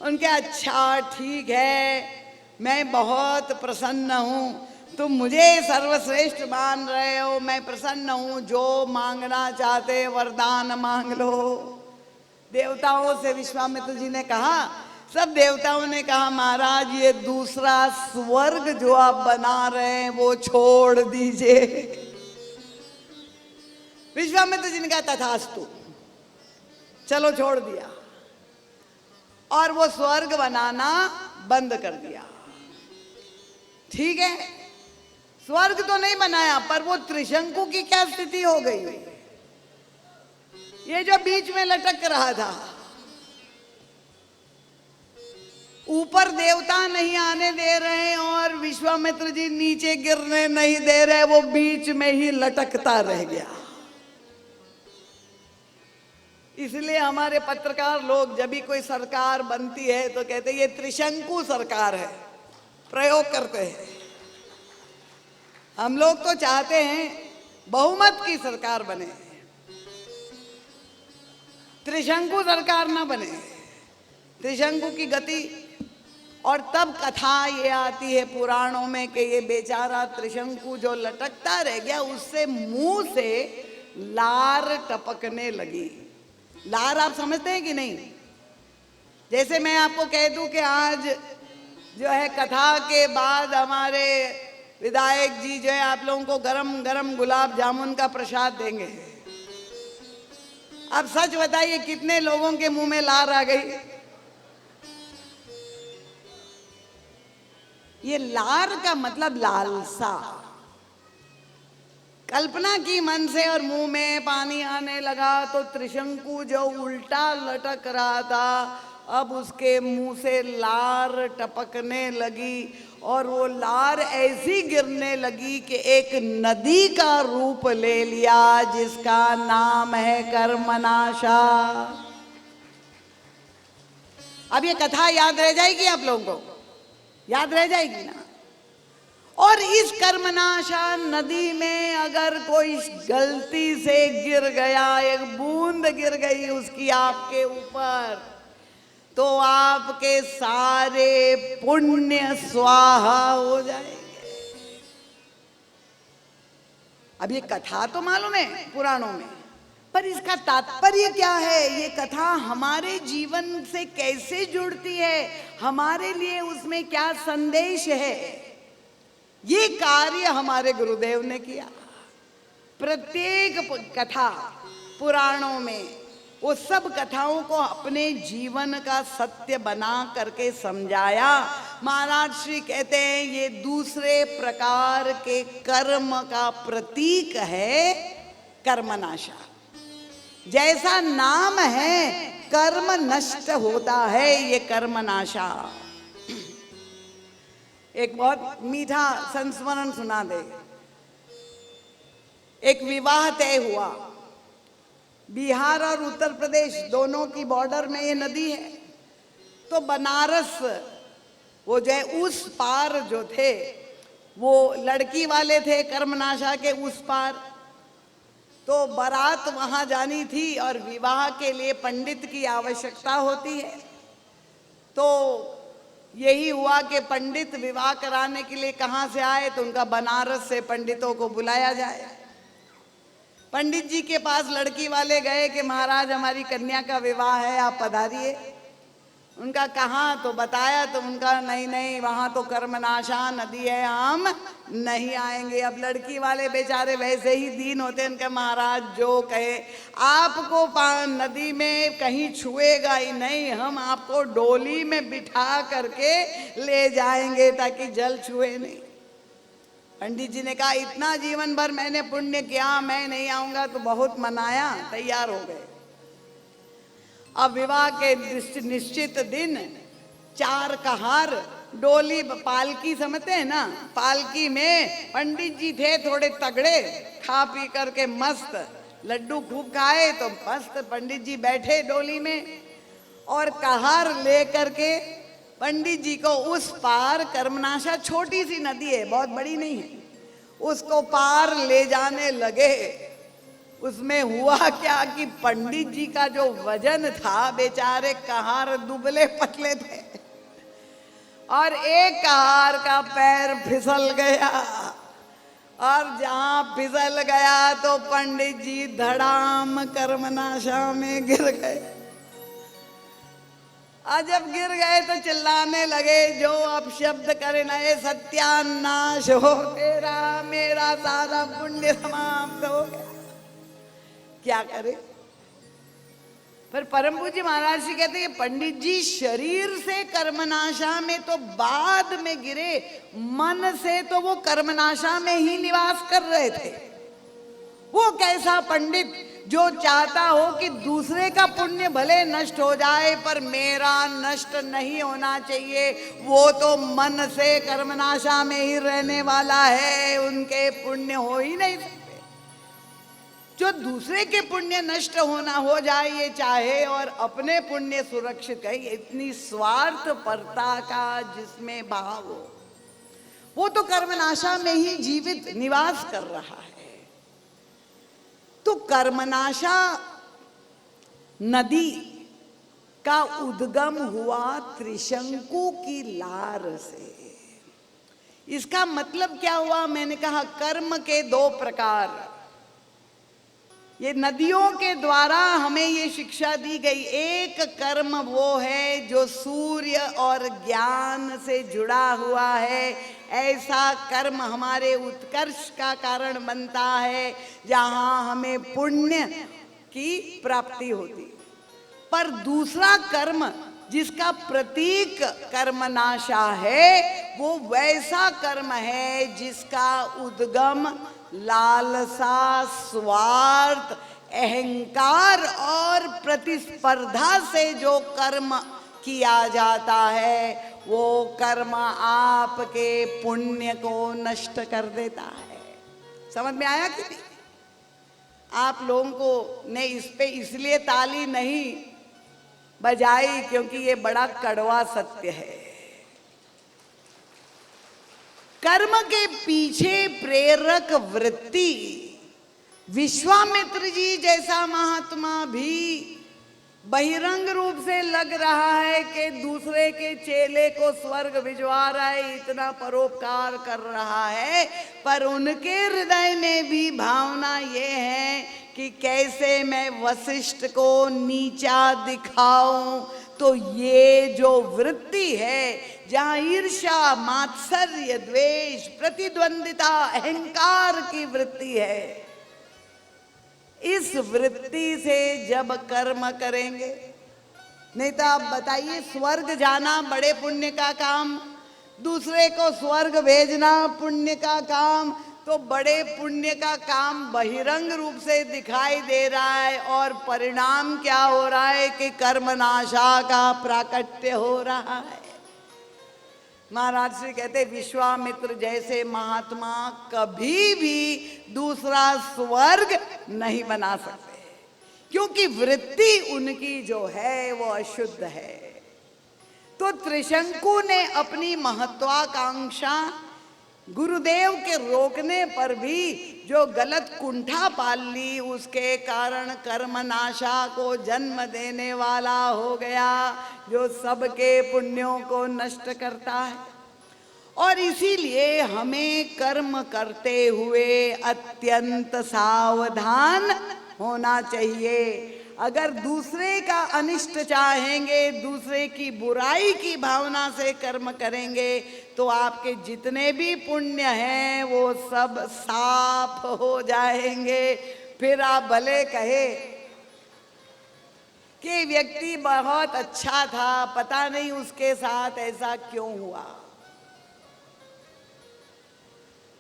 उनके, अच्छा ठीक है, मैं बहुत प्रसन्न हूं, तुम मुझे सर्वश्रेष्ठ मान रहे हो, मैं प्रसन्न हूं, जो मांगना चाहते वरदान मांग लो। देवताओं से विश्वामित्र जी ने कहा, सब देवताओं ने कहा, महाराज ये दूसरा स्वर्ग जो आप बना रहे हैं वो छोड़ दीजिए। विश्वामित्र जी ने कहा, तथास्तु, चलो छोड़ दिया, और वो स्वर्ग बनाना बंद कर दिया। ठीक है, स्वर्ग तो नहीं बनाया, पर वो त्रिशंकु की क्या स्थिति हो गई? ये जो बीच में लटक रहा था, ऊपर देवता नहीं आने दे रहे और विश्वामित्र जी नीचे गिरने नहीं दे रहे, वो बीच में ही लटकता रह गया। इसलिए हमारे पत्रकार लोग जब भी कोई सरकार बनती है तो कहते हैं ये त्रिशंकु सरकार है, प्रयोग करते हैं। हम लोग तो चाहते हैं बहुमत की सरकार बने, त्रिशंकु सरकार ना बने, त्रिशंकु की गति। और तब कथा ये आती है पुराणों में कि ये बेचारा त्रिशंकु जो लटकता रह गया, उससे मुंह से लार टपकने लगी। लार आप समझते हैं कि नहीं? जैसे मैं आपको कह दूं कि आज जो है कथा के बाद हमारे विधायक जी जो है आप लोगों को गरम गरम गुलाब जामुन का प्रसाद देंगे। अब सच बताइए कितने लोगों के मुंह में लार आ गई? ये लार का मतलब लालसा। कल्पना की मन से और मुंह में पानी आने लगा। तो त्रिशंकु जो उल्टा लटक रहा था, अब उसके मुंह से लार टपकने लगी और वो लार ऐसी गिरने लगी कि एक नदी का रूप ले लिया, जिसका नाम है कर्मनाशा। अब ये कथा याद रह जाएगी आप लोगों को? याद रह जाएगी ना? और इस कर्मनाशा नदी में अगर कोई गलती से गिर गया, एक बूंद गिर गई उसकी आपके ऊपर, तो आपके सारे पुण्य स्वाहा हो जाएंगे। अब ये कथा तो मालूम है पुराणों में, पर इसका तात्पर्य क्या है? ये कथा हमारे जीवन से कैसे जुड़ती है, हमारे लिए उसमें क्या संदेश है? ये कार्य हमारे गुरुदेव ने किया। प्रत्येक कथा पुराणों में वो सब कथाओं को अपने जीवन का सत्य बना करके समझाया। महाराज श्री कहते हैं ये दूसरे प्रकार के कर्म का प्रतीक है, कर्मनाशा। जैसा नाम है कर्म नष्ट होता है, ये कर्मनाशा। एक बहुत मीठा संस्मरण सुना दे। एक विवाह तय हुआ, बिहार और उत्तर प्रदेश दोनों की बॉर्डर में ये नदी है। तो बनारस वो जो है उस पार जो थे वो लड़की वाले थे कर्मनाशा के उस पार। तो बारात वहां जानी थी और विवाह के लिए पंडित की आवश्यकता होती है। तो यही हुआ कि पंडित विवाह कराने के लिए कहाँ से आए, तो उनका बनारस से पंडितों को बुलाया जाए। पंडित जी के पास लड़की वाले गए कि महाराज हमारी कन्या का विवाह है, आप पधारिए। उनका कहाँ, तो बताया, तो उनका नहीं नहीं वहाँ तो कर्मनाशा नदी है, हम नहीं आएंगे। अब लड़की वाले बेचारे वैसे ही दीन होते हैं, उनके महाराज जो कहे, आपको नदी में कहीं छुएगा ही नहीं, हम आपको डोली में बिठा करके ले जाएंगे ताकि जल छुए नहीं। पंडित जी ने कहा इतना जीवन भर मैंने पुण्य किया, मैं नहीं आऊंगा। तो बहुत मनाया, तैयार हो गए। अब विवाह के निश्चित दिन 4 कहार डोली पालकी समझते हैं ना, पालकी में पंडित जी थे थोड़े तगड़े, खा पी करके मस्त, लड्डू खूब खाए तो मस्त पंडित जी बैठे डोली में और कहार ले करके पंडित जी को उस पार, कर्मनाशा छोटी सी नदी है, बहुत बड़ी नहीं है, उसको पार ले जाने लगे। उसमें हुआ क्या कि पंडित जी का जो वजन था, बेचारे कहार दुबले पतले थे और एक कहार का पैर फिसल गया और जहां फिसल गया तो पंडित जी धड़ाम कर्मनाशा में गिर गए। और जब गिर गए तो चिल्लाने लगे, जो अब शब्द करे ना, ये सत्यानाश हो तेरा, मेरा सारा पुण्य समाप्त हो गया। क्या करे? पर परम पूज्य महाराज जी कहते हैं पंडित जी शरीर से कर्मनाशा में तो बाद में गिरे, मन से तो वो कर्मनाशा में ही निवास कर रहे थे। वो कैसा पंडित जो चाहता हो कि दूसरे का पुण्य भले नष्ट हो जाए पर मेरा नष्ट नहीं होना चाहिए, वो तो मन से कर्मनाशा में ही रहने वाला है, उनके पुण्य हो ही नहीं सकते। जो दूसरे के पुण्य नष्ट होना हो जाए ये चाहे और अपने पुण्य सुरक्षित है, इतनी स्वार्थपरता का जिसमें भाव हो, वो तो कर्मनाशा में ही जीवित निवास कर रहा है। तो कर्मनाशा नदी का उद्गम हुआ त्रिशंकु की लार से। इसका मतलब क्या हुआ? मैंने कहा कर्म के 2 प्रकार, ये नदियों के द्वारा हमें ये शिक्षा दी गई। एक कर्म वो है जो सूर्य और ज्ञान से जुड़ा हुआ है, ऐसा कर्म हमारे उत्कर्ष का कारण बनता है, जहाँ हमें पुण्य की प्राप्ति होती। पर दूसरा कर्म जिसका प्रतीक कर्मनाशा है, वो वैसा कर्म है जिसका उद्गम लालसा, स्वार्थ, अहंकार और प्रतिस्पर्धा से जो कर्म किया जाता है, वो कर्म आपके पुण्य को नष्ट कर देता है। समझ में आया कि नहीं? आप लोगों को ने इस पे इसलिए ताली नहीं बजाई क्योंकि ये बड़ा कड़वा सत्य है। कर्म के पीछे प्रेरक वृत्ति, विश्वामित्र जी जैसा महात्मा भी बहिरंग रूप से लग रहा है कि दूसरे के चेले को स्वर्ग भिजवा रहा है, इतना परोपकार कर रहा है, पर उनके हृदय में भी भावना ये है कि कैसे मैं वशिष्ठ को नीचा दिखाऊं। तो ये जो वृत्ति है, जहाँ ईर्ष्या, मात्सर्य, द्वेष, प्रतिद्वंदिता, अहंकार की वृत्ति है, इस वृत्ति से जब कर्म करेंगे, नहीं तो आप बताइए, स्वर्ग जाना बड़े पुण्य का काम, दूसरे को स्वर्ग भेजना पुण्य का काम, तो बड़े पुण्य का काम बहिरंग रूप से दिखाई दे रहा है और परिणाम क्या हो रहा है कि कर्मनाशा का प्राकट्य हो रहा है। महाराज श्री कहते विश्वामित्र जैसे महात्मा कभी भी दूसरा स्वर्ग नहीं बना सकते, क्योंकि वृत्ति उनकी जो है वो अशुद्ध है। तो त्रिशंकु ने अपनी महत्वाकांक्षा गुरुदेव के रोकने पर भी जो गलत कुंठा पाल ली, उसके कारण कर्मनाशा को जन्म देने वाला हो गया, जो सबके पुण्यों को नष्ट करता है। और इसीलिए हमें कर्म करते हुए अत्यंत सावधान होना चाहिए। अगर दूसरे का अनिष्ट चाहेंगे, दूसरे की बुराई की भावना से कर्म करेंगे, तो आपके जितने भी पुण्य हैं वो सब साफ हो जाएंगे। फिर आप भले कहे कि व्यक्ति बहुत अच्छा था, पता नहीं उसके साथ ऐसा क्यों हुआ।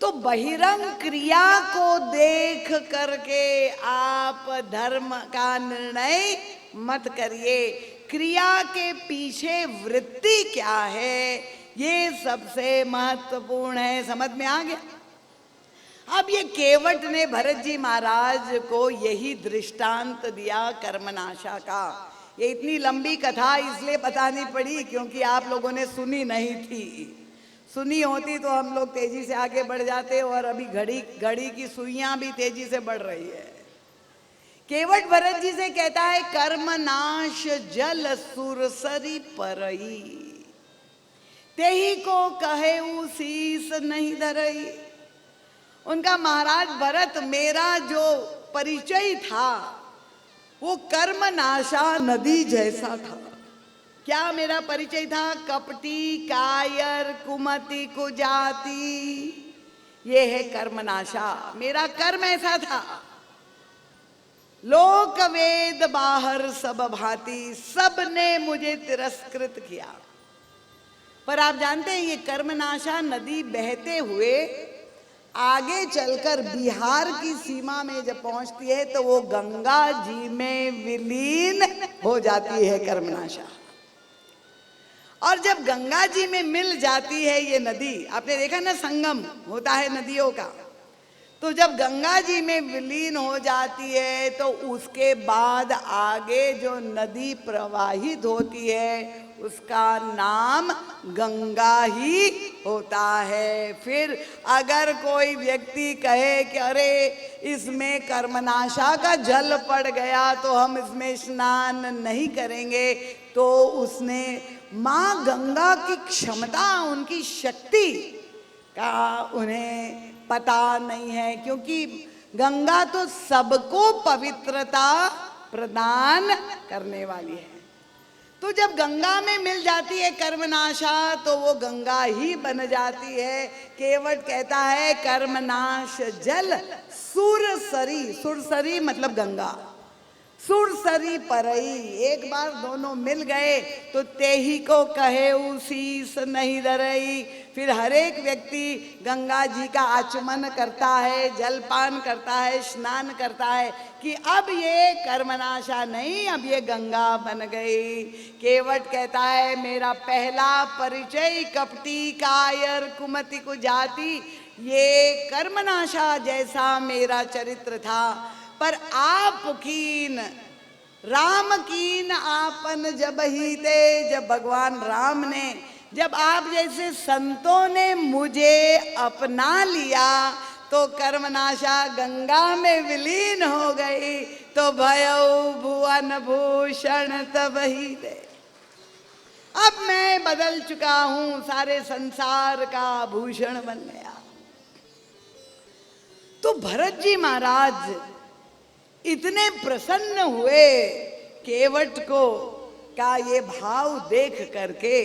तो बहिरंग क्रिया को देख करके आप धर्म का निर्णय मत करिए। क्रिया के पीछे वृत्ति क्या है, ये सबसे महत्वपूर्ण है। समझ में आ गया? अब ये केवट ने भरत जी महाराज को यही दृष्टांत दिया कर्मनाशा का। ये इतनी लंबी कथा इसलिए बतानी पड़ी क्योंकि आप लोगों ने सुनी नहीं थी। सुनी होती तो हम लोग तेजी से आगे बढ़ जाते, और अभी घड़ी की सुइयां भी तेजी से बढ़ रही है। केवट भरत जी से कहता है कर्मनाश जल सुरसरी परई, तेही को कहे शीस नहीं धरई। उनका महाराज भरत, मेरा जो परिचय था वो कर्मनाशा नदी जैसा था। क्या मेरा परिचय था? कपटी, कायर, कुमति, कुजाति, ये है कर्मनाशा। मेरा कर्म ऐसा था। लोक वेद बाहर सब भांति, सब ने मुझे तिरस्कृत किया। पर आप जानते हैं ये कर्मनाशा नदी बहते हुए आगे चलकर बिहार की सीमा में जब पहुंचती है तो वो गंगा जी में विलीन हो जाती है कर्मनाशा। और जब गंगा जी में मिल जाती है ये नदी, आपने देखा ना संगम होता है नदियों का, तो जब गंगा जी में विलीन हो जाती है तो उसके बाद आगे जो नदी प्रवाहित होती है उसका नाम गंगा ही होता है। फिर अगर कोई व्यक्ति कहे कि अरे इसमें कर्मनाशा का जल पड़ गया तो हम इसमें स्नान नहीं करेंगे, तो उसने माँ गंगा की क्षमता, उनकी शक्ति का उन्हें पता नहीं है, क्योंकि गंगा तो सबको पवित्रता प्रदान करने वाली है। तो जब गंगा में मिल जाती है कर्मनाशा तो वो गंगा ही बन जाती है। केवट कहता है कर्मनाश जल सुरसरी, सुरसरी मतलब गंगा, सुरसरी परई। एक बार दोनों मिल गए तो तेही को कहे शीस नहीं धरई। फिर हर एक व्यक्ति गंगा जी का आचमन करता है, जलपान करता है, स्नान करता है कि अब ये कर्मनाशा नहीं, अब ये गंगा बन गई। केवट कहता है मेरा पहला परिचय कपटी, कायर, कुमति, कुजाति, ये कर्मनाशा जैसा मेरा चरित्र था। पर आप कीन राम कीन आपन जब ही थे, जब भगवान राम ने, जब आप जैसे संतों ने मुझे अपना लिया तो कर्मनाशा गंगा में विलीन हो गई। तो भयउ भुवन भूषण तब ही दे, अब मैं बदल चुका हूं, सारे संसार का भूषण बन गया। तो भरत जी महाराज इतने प्रसन्न हुए केवट को का ये भाव देख करके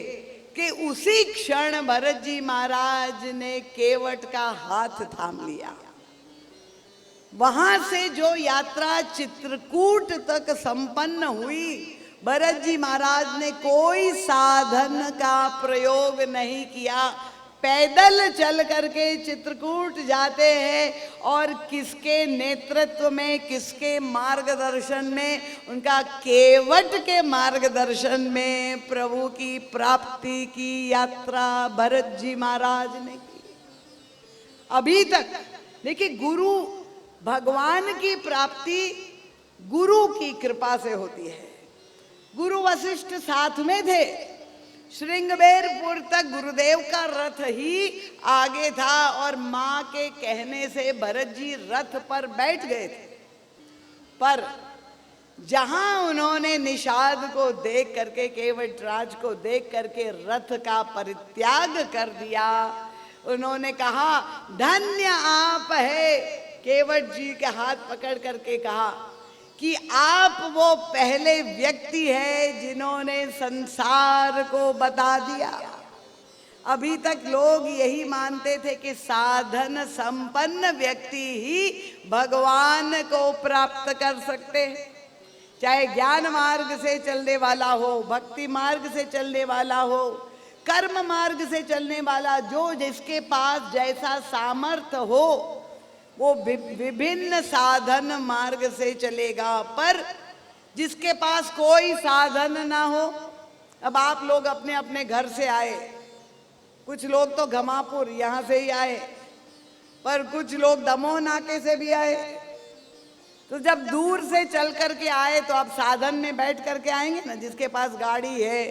कि उसी क्षण भरत जी महाराज ने केवट का हाथ थाम लिया। वहां से जो यात्रा चित्रकूट तक संपन्न हुई, भरत जी महाराज ने कोई साधन का प्रयोग नहीं किया, पैदल चल करके चित्रकूट जाते हैं और किसके नेतृत्व में, किसके मार्गदर्शन में, उनका केवट के मार्गदर्शन में प्रभु की प्राप्ति की यात्रा भरत जी महाराज ने की। अभी तक देखिए, गुरु भगवान की प्राप्ति गुरु की कृपा से होती है। गुरु वशिष्ठ साथ में थे, श्रृंगबेरपुर तक गुरुदेव का रथ ही आगे था और मां के कहने से भरत जी रथ पर बैठ गए थे। पर जहां उन्होंने निषाद को देख करके, केवटराज को देख करके रथ का परित्याग कर दिया, उन्होंने कहा धन्य आप है। केवट जी के हाथ पकड़ करके कहा कि आप वो पहले व्यक्ति हैं जिन्होंने संसार को बता दिया। अभी तक लोग यही मानते थे कि साधन संपन्न व्यक्ति ही भगवान को प्राप्त कर सकते हैं, चाहे ज्ञान मार्ग से चलने वाला हो, भक्ति मार्ग से चलने वाला हो, कर्म मार्ग से चलने वाला, जो जिसके पास जैसा सामर्थ्य हो वो विभिन्न साधन मार्ग से चलेगा। पर जिसके पास कोई साधन ना हो, अब आप लोग अपने अपने घर से आए, कुछ लोग तो घमापुर यहाँ से ही आए, पर कुछ लोग दमोह नाके से भी आए। तो जब दूर से चल करके आए तो आप साधन में बैठ करके आएंगे ना। जिसके पास गाड़ी है,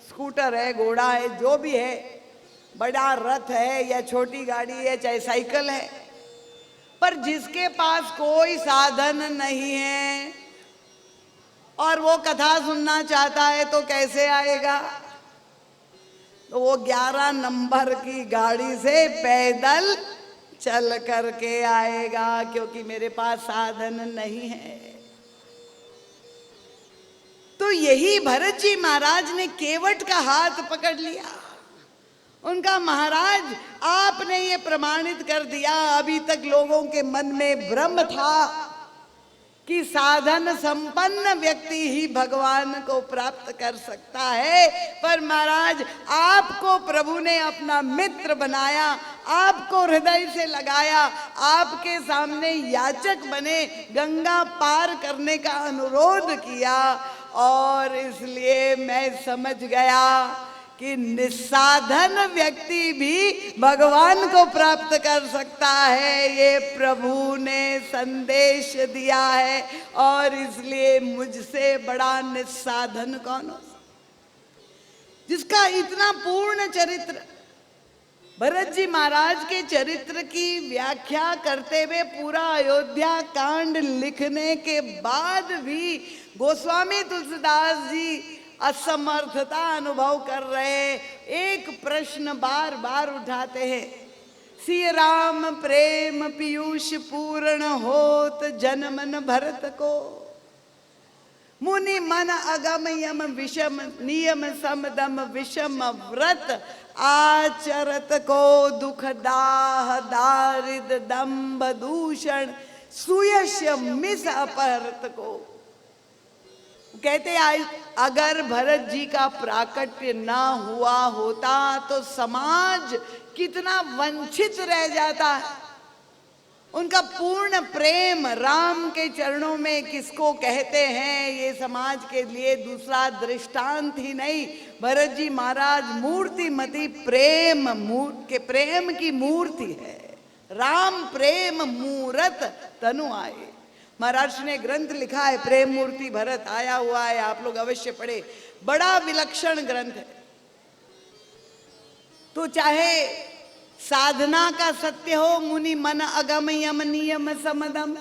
स्कूटर है, घोड़ा है, जो भी है, बड़ा रथ है या छोटी गाड़ी है, चाहे साइकिल है, पर जिसके पास कोई साधन नहीं है और वो कथा सुनना चाहता है तो कैसे आएगा? तो वो 11 नंबर की गाड़ी से पैदल चल करके आएगा, क्योंकि मेरे पास साधन नहीं है। तो यही भरत जी महाराज ने केवट का हाथ पकड़ लिया। उनका महाराज आपने ये प्रमाणित कर दिया, अभी तक लोगों के मन में भ्रम था कि साधन संपन्न व्यक्ति ही भगवान को प्राप्त कर सकता है, पर महाराज आपको प्रभु ने अपना मित्र बनाया, आपको हृदय से लगाया, आपके सामने याचक बने, गंगा पार करने का अनुरोध किया, और इसलिए मैं समझ गया कि निस्साधन व्यक्ति भी भगवान को प्राप्त कर सकता है। ये प्रभु ने संदेश दिया है, और इसलिए मुझसे बड़ा निस्साधन कौन हो, जिसका इतना पूर्ण चरित्र। भरत जी महाराज के चरित्र की व्याख्या करते हुए पूरा अयोध्या कांड लिखने के बाद भी गोस्वामी तुलसीदास जी असमर्थता अनुभव कर रहे। एक प्रश्न बार बार उठाते हैं, श्री राम प्रेम पीयूष पूर्ण होत जन मन भरत को, मुनि मन अगम यम विषम नियम समदम विषम व्रत आचरत को, दुख दाह दारिद दंभ दूषण सुयश मिस अपहरत को। कहते अगर भरत जी का प्राकट्य ना हुआ होता तो समाज कितना वंचित रह जाता है। उनका पूर्ण प्रेम राम के चरणों में किसको कहते हैं, ये समाज के लिए दूसरा दृष्टांत ही नहीं। भरत जी महाराज मूर्तिमती प्रेम की मूर्ति है। राम प्रेम मूरत तनु आए। महाराज ने ग्रंथ लिखा है, प्रेम मूर्ति भरत आया हुआ है, आप लोग अवश्य पढ़े, बड़ा विलक्षण ग्रंथ है। तो चाहे साधना का सत्य हो, मुनि मन अगम यम नियम समदम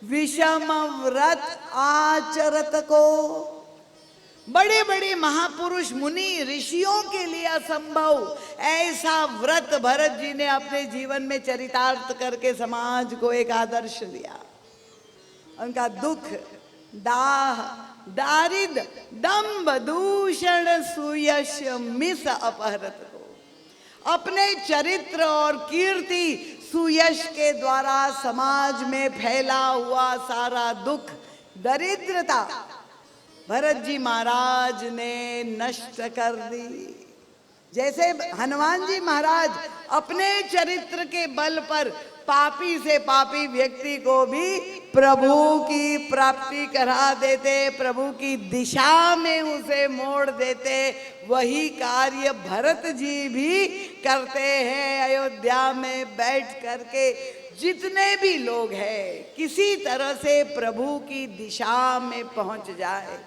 विषम व्रत आचरत को, बड़े बड़े महापुरुष मुनि ऋषियों के लिए असंभव ऐसा व्रत भरत जी ने अपने जीवन में चरितार्थ करके समाज को एक आदर्श दिया। उनका दुख दाह दारिद दंभ दूषण सुयश मिस अपहरत को, अपने चरित्र और कीर्ति सुयश के द्वारा समाज में फैला हुआ सारा दुख दरिद्रता भरत जी महाराज ने नष्ट कर दी। जैसे हनुमान जी महाराज अपने चरित्र के बल पर पापी से पापी व्यक्ति को भी प्रभु की प्राप्ति करा देते, प्रभु की दिशा में उसे मोड़ देते, वही कार्य भरत जी भी करते हैं। अयोध्या में बैठ करके जितने भी लोग हैं किसी तरह से प्रभु की दिशा में पहुंच जाए।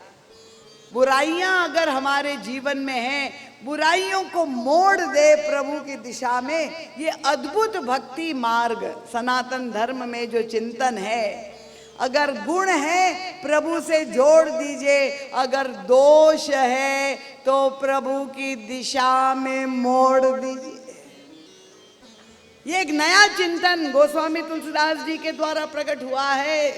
बुराइयां अगर हमारे जीवन में हैं, बुराइयों को मोड़ दे प्रभु की दिशा में, ये अद्भुत भक्ति मार्ग सनातन धर्म में जो चिंतन है। अगर गुण है प्रभु से जोड़ दीजिए, अगर दोष है तो प्रभु की दिशा में मोड़ दीजिए। ये एक नया चिंतन गोस्वामी तुलसीदास जी के द्वारा प्रकट हुआ है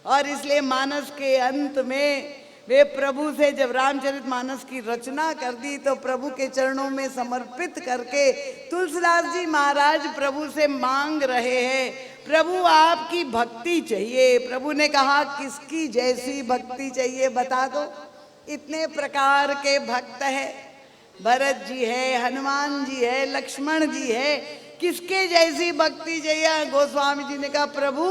और इसलिए मानस के अंत में वे प्रभु से जब रामचरितमानस की रचना कर दी तो प्रभु के चरणों में समर्पित करके तुलसीदास जी महाराज प्रभु से मांग रहे हैं, प्रभु आपकी भक्ति चाहिए। प्रभु ने कहा किसकी जैसी भक्ति चाहिए बता दो। इतने प्रकार के भक्त है, भरत जी है, हनुमान जी है, लक्ष्मण जी है, किसके जैसी भक्ति चाहिए। गोस्वामी जी ने कहा प्रभु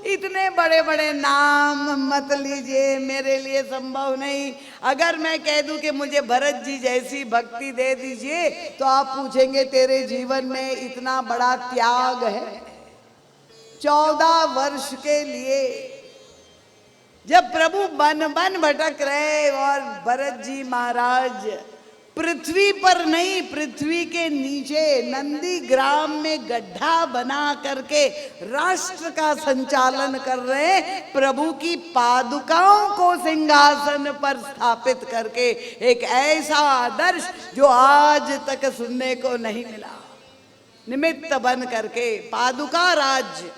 इतने बड़े बड़े नाम मत लीजिए, मेरे लिए संभव नहीं। अगर मैं कह दूं कि मुझे भरत जी जैसी भक्ति दे दीजिए तो आप पूछेंगे तेरे जीवन में इतना बड़ा त्याग है। 14 वर्ष के लिए जब प्रभु बन बन भटक रहे और भरत जी महाराज पृथ्वी पर नहीं, पृथ्वी के नीचे नंदी ग्राम में गड्ढा बना करके राष्ट्र का संचालन कर रहे, प्रभु की पादुकाओं को सिंहासन पर स्थापित करके, एक ऐसा आदर्श जो आज तक सुनने को नहीं मिला। निमित्त बन करके पादुका राज्य,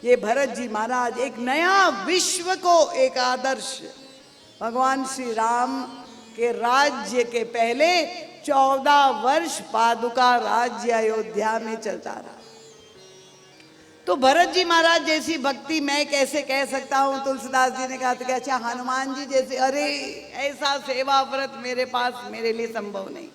ये भरत जी महाराज एक नया विश्व को एक आदर्श, भगवान श्री राम के राज्य के पहले 14 वर्ष पादुका राज्य अयोध्या में चलता रहा। तो भरत जी महाराज जैसी भक्ति मैं कैसे कह सकता हूं। तुलसीदास जी ने कहा था कि अच्छा हनुमान जी जैसे, अरे ऐसा सेवा व्रत मेरे पास, मेरे लिए संभव नहीं।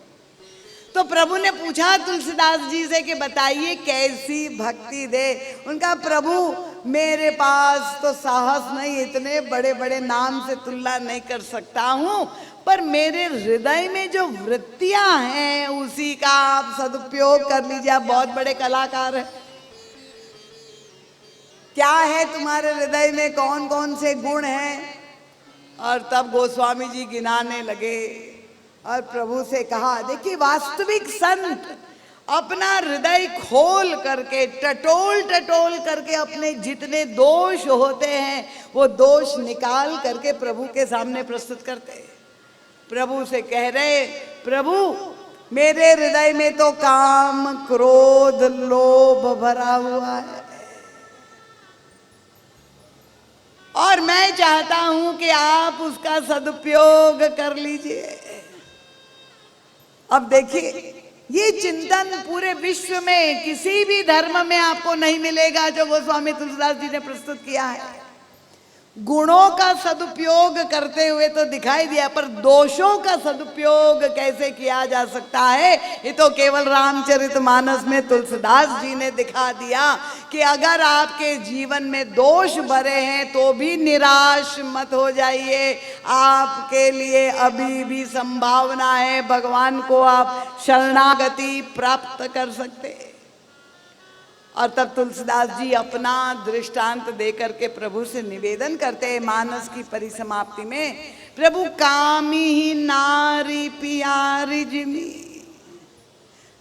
तो प्रभु ने पूछा तुलसीदास जी से कि बताइए कैसी भक्ति दे। उनका प्रभु मेरे पास तो साहस नहीं, इतने बड़े बड़े नाम से तुलना नहीं कर सकता हूं, पर मेरे हृदय में जो वृत्तियां हैं उसी का आप सदुपयोग कर लीजिए। आप बहुत बड़े कलाकार हैं, क्या है तुम्हारे हृदय में, कौन कौन से गुण हैं। और तब गोस्वामी जी गिनाने लगे और प्रभु से कहा देखिए वास्तविक संत अपना हृदय खोल करके टटोल टटोल करके अपने जितने दोष होते हैं वो दोष निकाल करके प्रभु के सामने प्रस्तुत करते हैं। प्रभु से कह रहे प्रभु मेरे हृदय में तो काम क्रोध लोभ भरा हुआ है और मैं चाहता हूं कि आप उसका सदुपयोग कर लीजिए। अब देखिए ये चिंतन पूरे विश्व में किसी भी धर्म में आपको नहीं मिलेगा जो गोस्वामी तुलसीदास जी ने प्रस्तुत किया है। गुणों का सदुपयोग करते हुए तो दिखाई दिया, पर दोषों का सदुपयोग कैसे किया जा सकता है ये तो केवल रामचरितमानस में तुलसीदास जी ने दिखा दिया कि अगर आपके जीवन में दोष भरे हैं तो भी निराश मत हो जाइए, आपके लिए अभी भी संभावना है, भगवान को आप शरणागति प्राप्त कर सकते हैं। और तब तुलसीदास जी अपना दृष्टांत देकर के प्रभु से निवेदन करते हैं मानस की परिसमाप्ति में, प्रभु कामी ही नारी पियारी जिमी,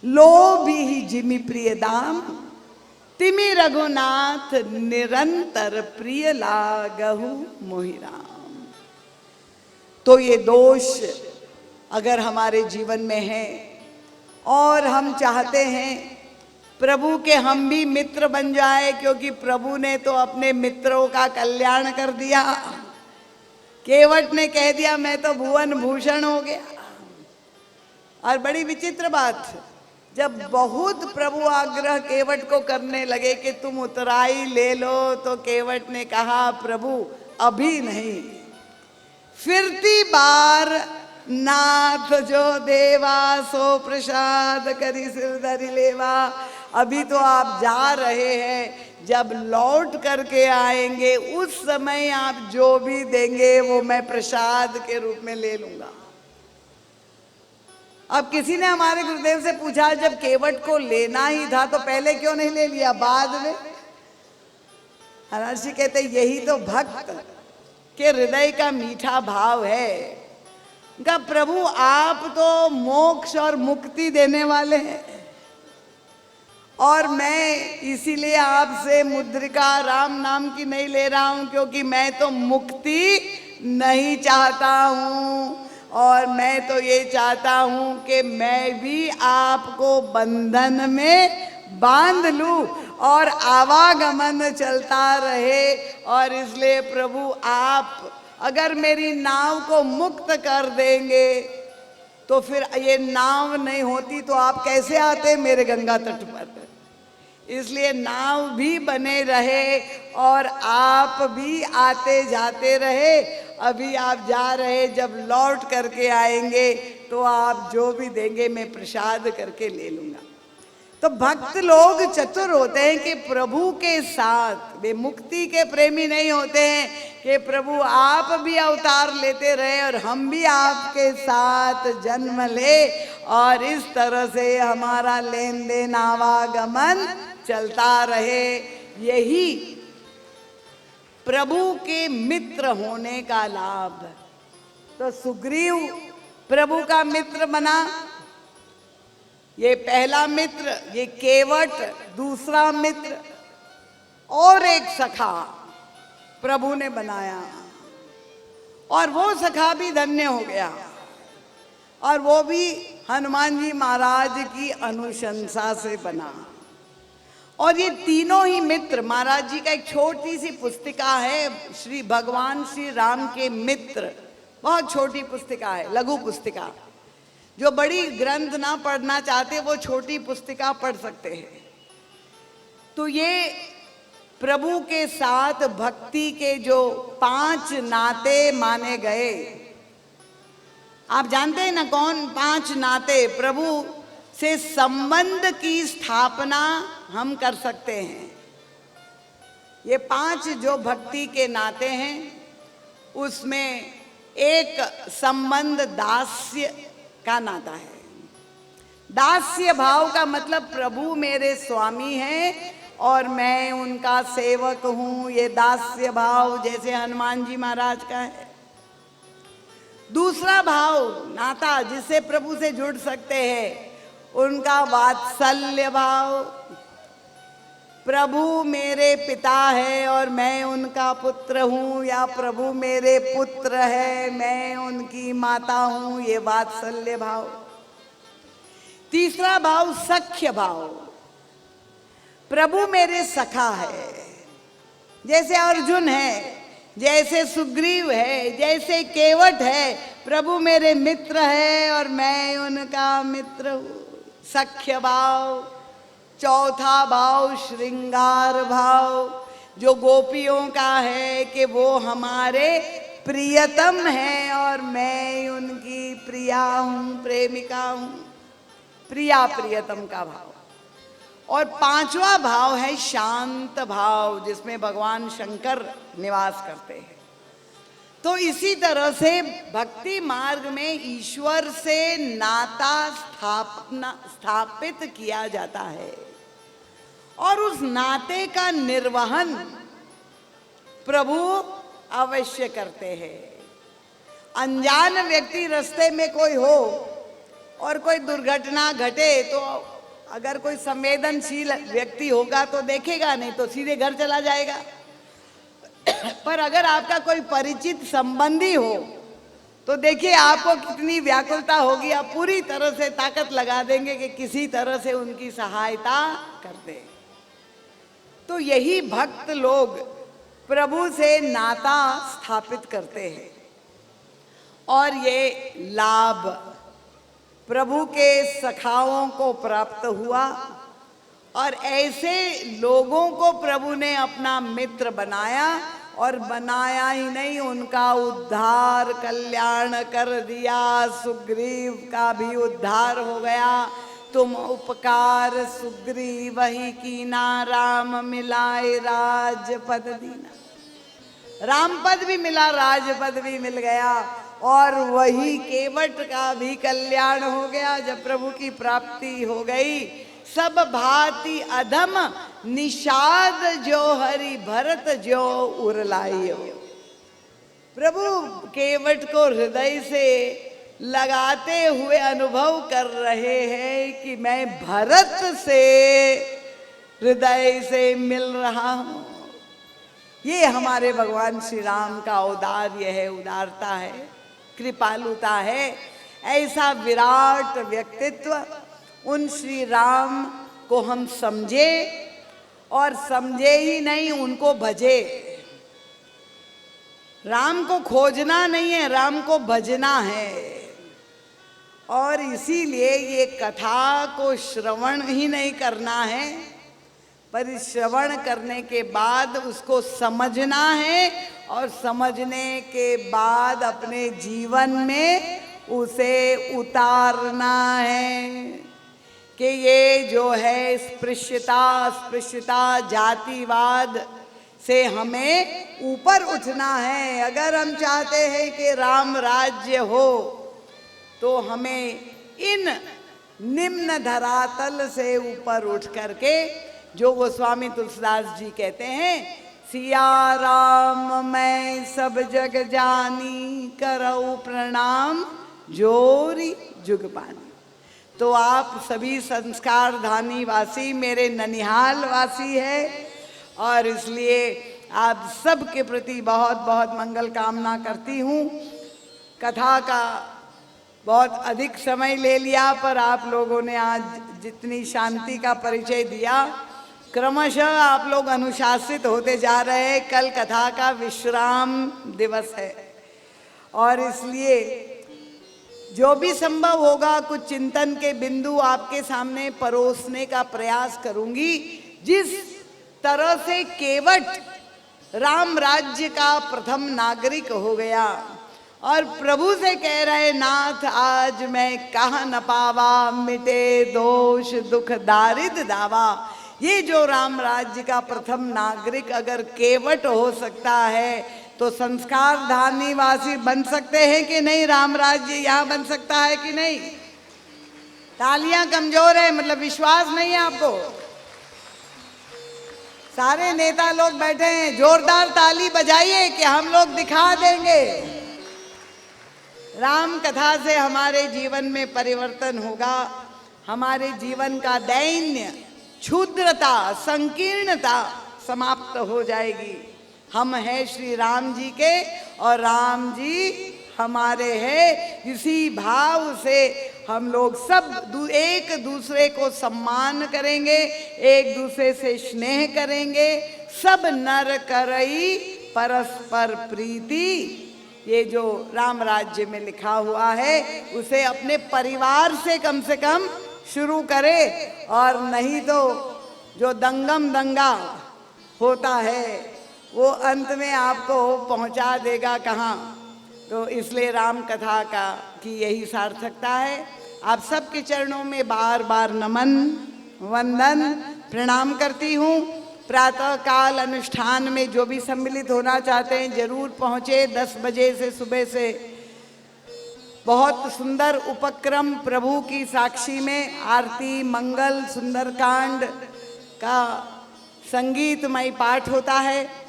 लोभी ही जिमी प्रिय दाम, तिमी रघुनाथ निरंतर प्रिय लागहु मोहि राम। तो ये दोष अगर हमारे जीवन में है और हम चाहते हैं प्रभु के हम भी मित्र बन जाए, क्योंकि प्रभु ने तो अपने मित्रों का कल्याण कर दिया, केवट ने कह दिया मैं तो भुवन भूषण हो गया। और बड़ी विचित्र बात, जब बहुत प्रभु आग्रह केवट को करने लगे कि तुम उतराई ले लो, तो केवट ने कहा प्रभु अभी नहीं, फिरती बार नाथ जो देवा सो प्रसाद करी सिर धरि लेवा। अभी तो आप जा रहे हैं, जब लौट करके आएंगे उस समय आप जो भी देंगे वो मैं प्रसाद के रूप में ले लूंगा। अब किसी ने हमारे गुरुदेव से पूछा, जब केवट को लेना ही था तो पहले क्यों नहीं ले लिया बाद में? महर्षि कहते यही तो भक्त के हृदय का मीठा भाव है। उनका प्रभु आप तो मोक्ष और मुक्ति देने वाले हैं, और मैं इसीलिए आपसे मुद्रिका राम नाम की नहीं ले रहा हूं, क्योंकि मैं तो मुक्ति नहीं चाहता हूं, और मैं तो ये चाहता हूं कि मैं भी आपको बंधन में बांध लूं और आवागमन चलता रहे। और इसलिए प्रभु आप अगर मेरी नाव को मुक्त कर देंगे तो फिर ये नाव नहीं होती तो आप कैसे आते मेरे गंगा तट पर? इसलिए नाव भी बने रहे और आप भी आते जाते रहे। अभी आप जा रहे, जब लौट करके आएंगे तो आप जो भी देंगे मैं प्रसाद करके ले लूंगा। तो भक्त लोग चतुर होते हैं कि प्रभु के साथ, वे मुक्ति के प्रेमी नहीं होते हैं कि प्रभु आप भी अवतार लेते रहे और हम भी आपके साथ जन्म ले, और इस तरह से हमारा लेन देन आवागमन चलता रहे। यही प्रभु के मित्र होने का लाभ। तो सुग्रीव प्रभु का मित्र बना, ये पहला मित्र, ये केवट दूसरा मित्र, और एक सखा प्रभु ने बनाया, और वो सखा भी धन्य हो गया, और वो भी हनुमान जी महाराज की अनुशंसा से बना। और ये तीनों ही मित्र, महाराज जी का एक छोटी सी पुस्तिका है, श्री भगवान श्री राम के मित्र, बहुत छोटी पुस्तिका है, लघु पुस्तिका। जो बड़ी ग्रंथ ना पढ़ना चाहते वो छोटी पुस्तिका पढ़ सकते हैं। तो ये प्रभु के साथ भक्ति के जो 5 नाते माने गए, आप जानते हैं ना कौन 5 नाते प्रभु से संबंध की स्थापना हम कर सकते हैं। ये 5 जो भक्ति के नाते हैं, उसमें एक संबंध दास्य का नाता है। दास्य भाव का मतलब प्रभु मेरे स्वामी हैं और मैं उनका सेवक हूं, ये दास्य भाव जैसे हनुमान जी महाराज का है। दूसरा भाव नाता जिससे प्रभु से जुड़ सकते हैं, उनका वात्सल्य भाव, प्रभु मेरे पिता है और मैं उनका पुत्र हूँ, या प्रभु मेरे पुत्र है मैं उनकी माता हूँ, ये वात्सल्य भाव। तीसरा भाव सख्य भाव, प्रभु मेरे सखा है, जैसे अर्जुन है, जैसे सुग्रीव है, जैसे केवट है, प्रभु मेरे मित्र है और मैं उनका मित्र हूँ, सख्य भाव। चौथा भाव श्रृंगार भाव, जो गोपियों का है कि वो हमारे प्रियतम हैं और मैं उनकी प्रिया हूँ, प्रेमिका हूँ, प्रिया प्रियतम का भाव। और 5वां भाव है शांत भाव, जिसमें भगवान शंकर निवास करते हैं। तो इसी तरह से भक्ति मार्ग में ईश्वर से नाता स्थापित किया जाता है, और उस नाते का निर्वहन प्रभु अवश्य करते हैं। अनजान व्यक्ति रास्ते में कोई हो और कोई दुर्घटना घटे तो अगर कोई संवेदनशील व्यक्ति होगा तो देखेगा, नहीं तो सीधे घर चला जाएगा। पर अगर आपका कोई परिचित संबंधी हो तो देखिए आपको कितनी व्याकुलता होगी, आप पूरी तरह से ताकत लगा देंगे कि किसी तरह से उनकी सहायता कर दें। तो यही भक्त लोग प्रभु से नाता स्थापित करते हैं, और ये लाभ प्रभु के सखाओं को प्राप्त हुआ, और ऐसे लोगों को प्रभु ने अपना मित्र बनाया और बनाया ही नहीं, उनका उद्धार कल्याण कर दिया। सुग्रीव का भी उद्धार हो गया। तुम उपकार सुग्रीव ही कीना, राम मिलाए राजपद दीना। राम पद भी मिला, राजपद भी मिल गया, और वही केवट का भी कल्याण हो गया। जब प्रभु की प्राप्ति हो गई, सब भांति अधम निषाद जो हरि भरत जो उरलाइयो। प्रभु केवट को हृदय से लगाते हुए अनुभव कर रहे हैं कि मैं भरत से हृदय से मिल रहा हूं। ये हमारे भगवान श्री राम का औदार्य है, उदारता है, कृपालुता है। ऐसा विराट व्यक्तित्व उन श्री राम को हम समझे, और समझे ही नहीं, उनको भजे। राम को खोजना नहीं है, राम को भजना है। और इसीलिए ये कथा को श्रवण ही नहीं करना है, पर श्रवण करने के बाद उसको समझना है, और समझने के बाद अपने जीवन में उसे उतारना है कि ये जो है स्पृश्यता जातिवाद से हमें ऊपर उठना है। अगर हम चाहते हैं कि राम राज्य हो, तो हमें इन निम्न धरातल से ऊपर उठ करके, जो गोस्वामी तुलसीदास जी कहते हैं, सिया राम मैं सब जग जानी, करऊ प्रणाम जोरी जुग पानी। तो आप सभी संस्कार धानी वासी मेरे ननिहाल वासी है, और इसलिए आप सब के प्रति बहुत बहुत मंगल कामना करती हूँ। कथा का बहुत अधिक समय ले लिया, पर आप लोगों ने आज जितनी शांति का परिचय दिया, क्रमशः आप लोग अनुशासित होते जा रहे हैं। कल कथा का विश्राम दिवस है, और इसलिए जो भी संभव होगा कुछ चिंतन के बिंदु आपके सामने परोसने का प्रयास करूंगी। जिस तरह से केवट राम राज्य का प्रथम नागरिक हो गया, और प्रभु से कह रहे, नाथ आज मैं कहा न पावा, मिटे दोष दुख दारिद दावा। ये जो राम राज्य का प्रथम नागरिक अगर केवट हो सकता है, तो संस्कार धानी वासी बन सकते हैं कि नहीं? राम राज्य यहाँ बन सकता है कि नहीं? तालियां कमजोर है, मतलब विश्वास नहीं है आपको। सारे नेता लोग बैठे हैं, जोरदार ताली बजाइए कि हम लोग दिखा देंगे। राम कथा से हमारे जीवन में परिवर्तन होगा, हमारे जीवन का दैन्य, क्षुद्रता, संकीर्णता समाप्त हो जाएगी। हम हैं श्री राम जी के, और राम जी हमारे हैं। इसी भाव से हम लोग सब एक दूसरे को सम्मान करेंगे, एक दूसरे से स्नेह करेंगे। सब नर करई परस्पर प्रीति, ये जो राम राज्य में लिखा हुआ है, उसे अपने परिवार से कम शुरू करें, और नहीं तो जो दंगम दंगा होता है वो अंत में आपको पहुंचा देगा कहाँ। तो इसलिए राम कथा की यही सार्थकता है। आप सबके चरणों में बार बार नमन वंदन प्रणाम करती हूँ। प्रातः काल अनुष्ठान में जो भी सम्मिलित होना चाहते हैं जरूर पहुँचे। 10 बजे से सुबह से बहुत सुंदर उपक्रम प्रभु की साक्षी में आरती, मंगल, सुंदरकांड का संगीतमय पाठ होता है,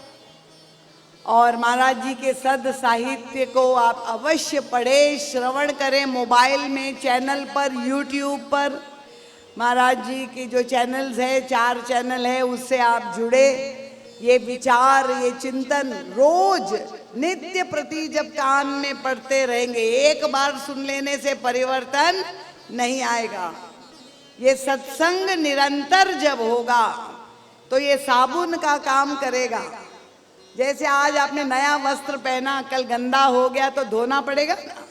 और महाराज जी के सद साहित्य को आप अवश्य पढ़ें, श्रवण करें। मोबाइल में, चैनल पर, यूट्यूब पर महाराज जी की जो चैनल्स है, 4 चैनल है, उससे आप जुड़े। ये विचार, ये चिंतन रोज नित्य प्रति जब कान में पढ़ते रहेंगे, एक बार सुन लेने से परिवर्तन नहीं आएगा। ये सत्संग निरंतर जब होगा तो ये साबुन का काम करेगा। जैसे आज आपने नया वस्त्र पहना, कल गंदा हो गया तो धोना पड़ेगा ना,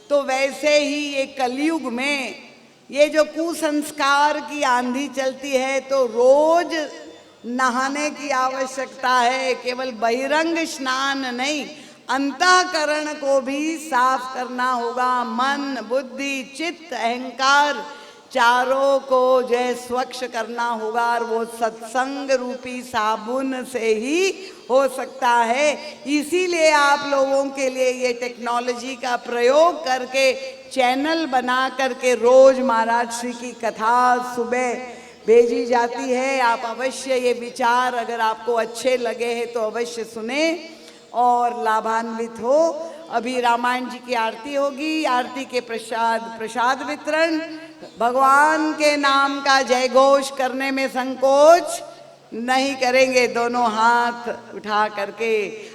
तो वैसे ही ये कलयुग में ये जो कुसंस्कार की आंधी चलती है, तो रोज नहाने की आवश्यकता है। केवल बहिरंग स्नान नहीं, अंतःकरण को भी साफ करना होगा। मन, बुद्धि, चित्त, अहंकार चारों को जो स्वच्छ करना होगा, और वो सत्संग रूपी साबुन से ही हो सकता है। इसीलिए आप लोगों के लिए ये टेक्नोलॉजी का प्रयोग करके चैनल बना करके रोज महाराज श्री की कथा सुबह भेजी जाती है। आप अवश्य ये विचार अगर आपको अच्छे लगे हैं तो अवश्य सुने और लाभान्वित हो। अभी रामायण जी की आरती होगी, आरती के प्रसाद वितरण। भगवान के नाम का जय घोष करने में संकोच नहीं करेंगे। दोनों हाथ उठा करके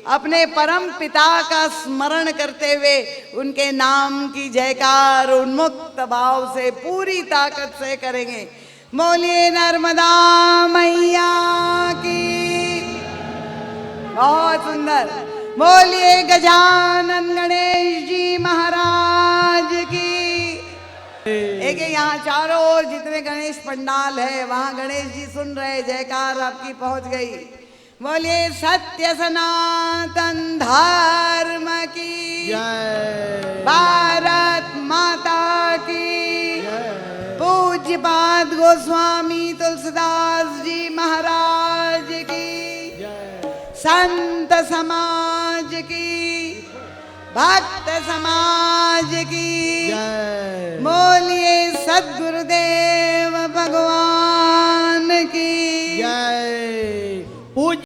अपने परम पिता का स्मरण करते हुए उनके नाम की जयकार उन्मुक्त भाव से पूरी ताकत से करेंगे। बोलिए नर्मदा मैया की। बहुत सुंदर। बोलिए गजानन गणेश जी महाराज की। एक यहाँ चारों ओर जितने गणेश पंडाल है वहां गणेश जी सुन रहे, जयकार आपकी पहुंच गई। बोलिए सत्य सनातन धर्म की जय, भारत माता की जय, पूज्य पाद गोस्वामी तुलसीदास जी महाराज की जय, संत समाज की, भक्त समाज की जय। बोलिए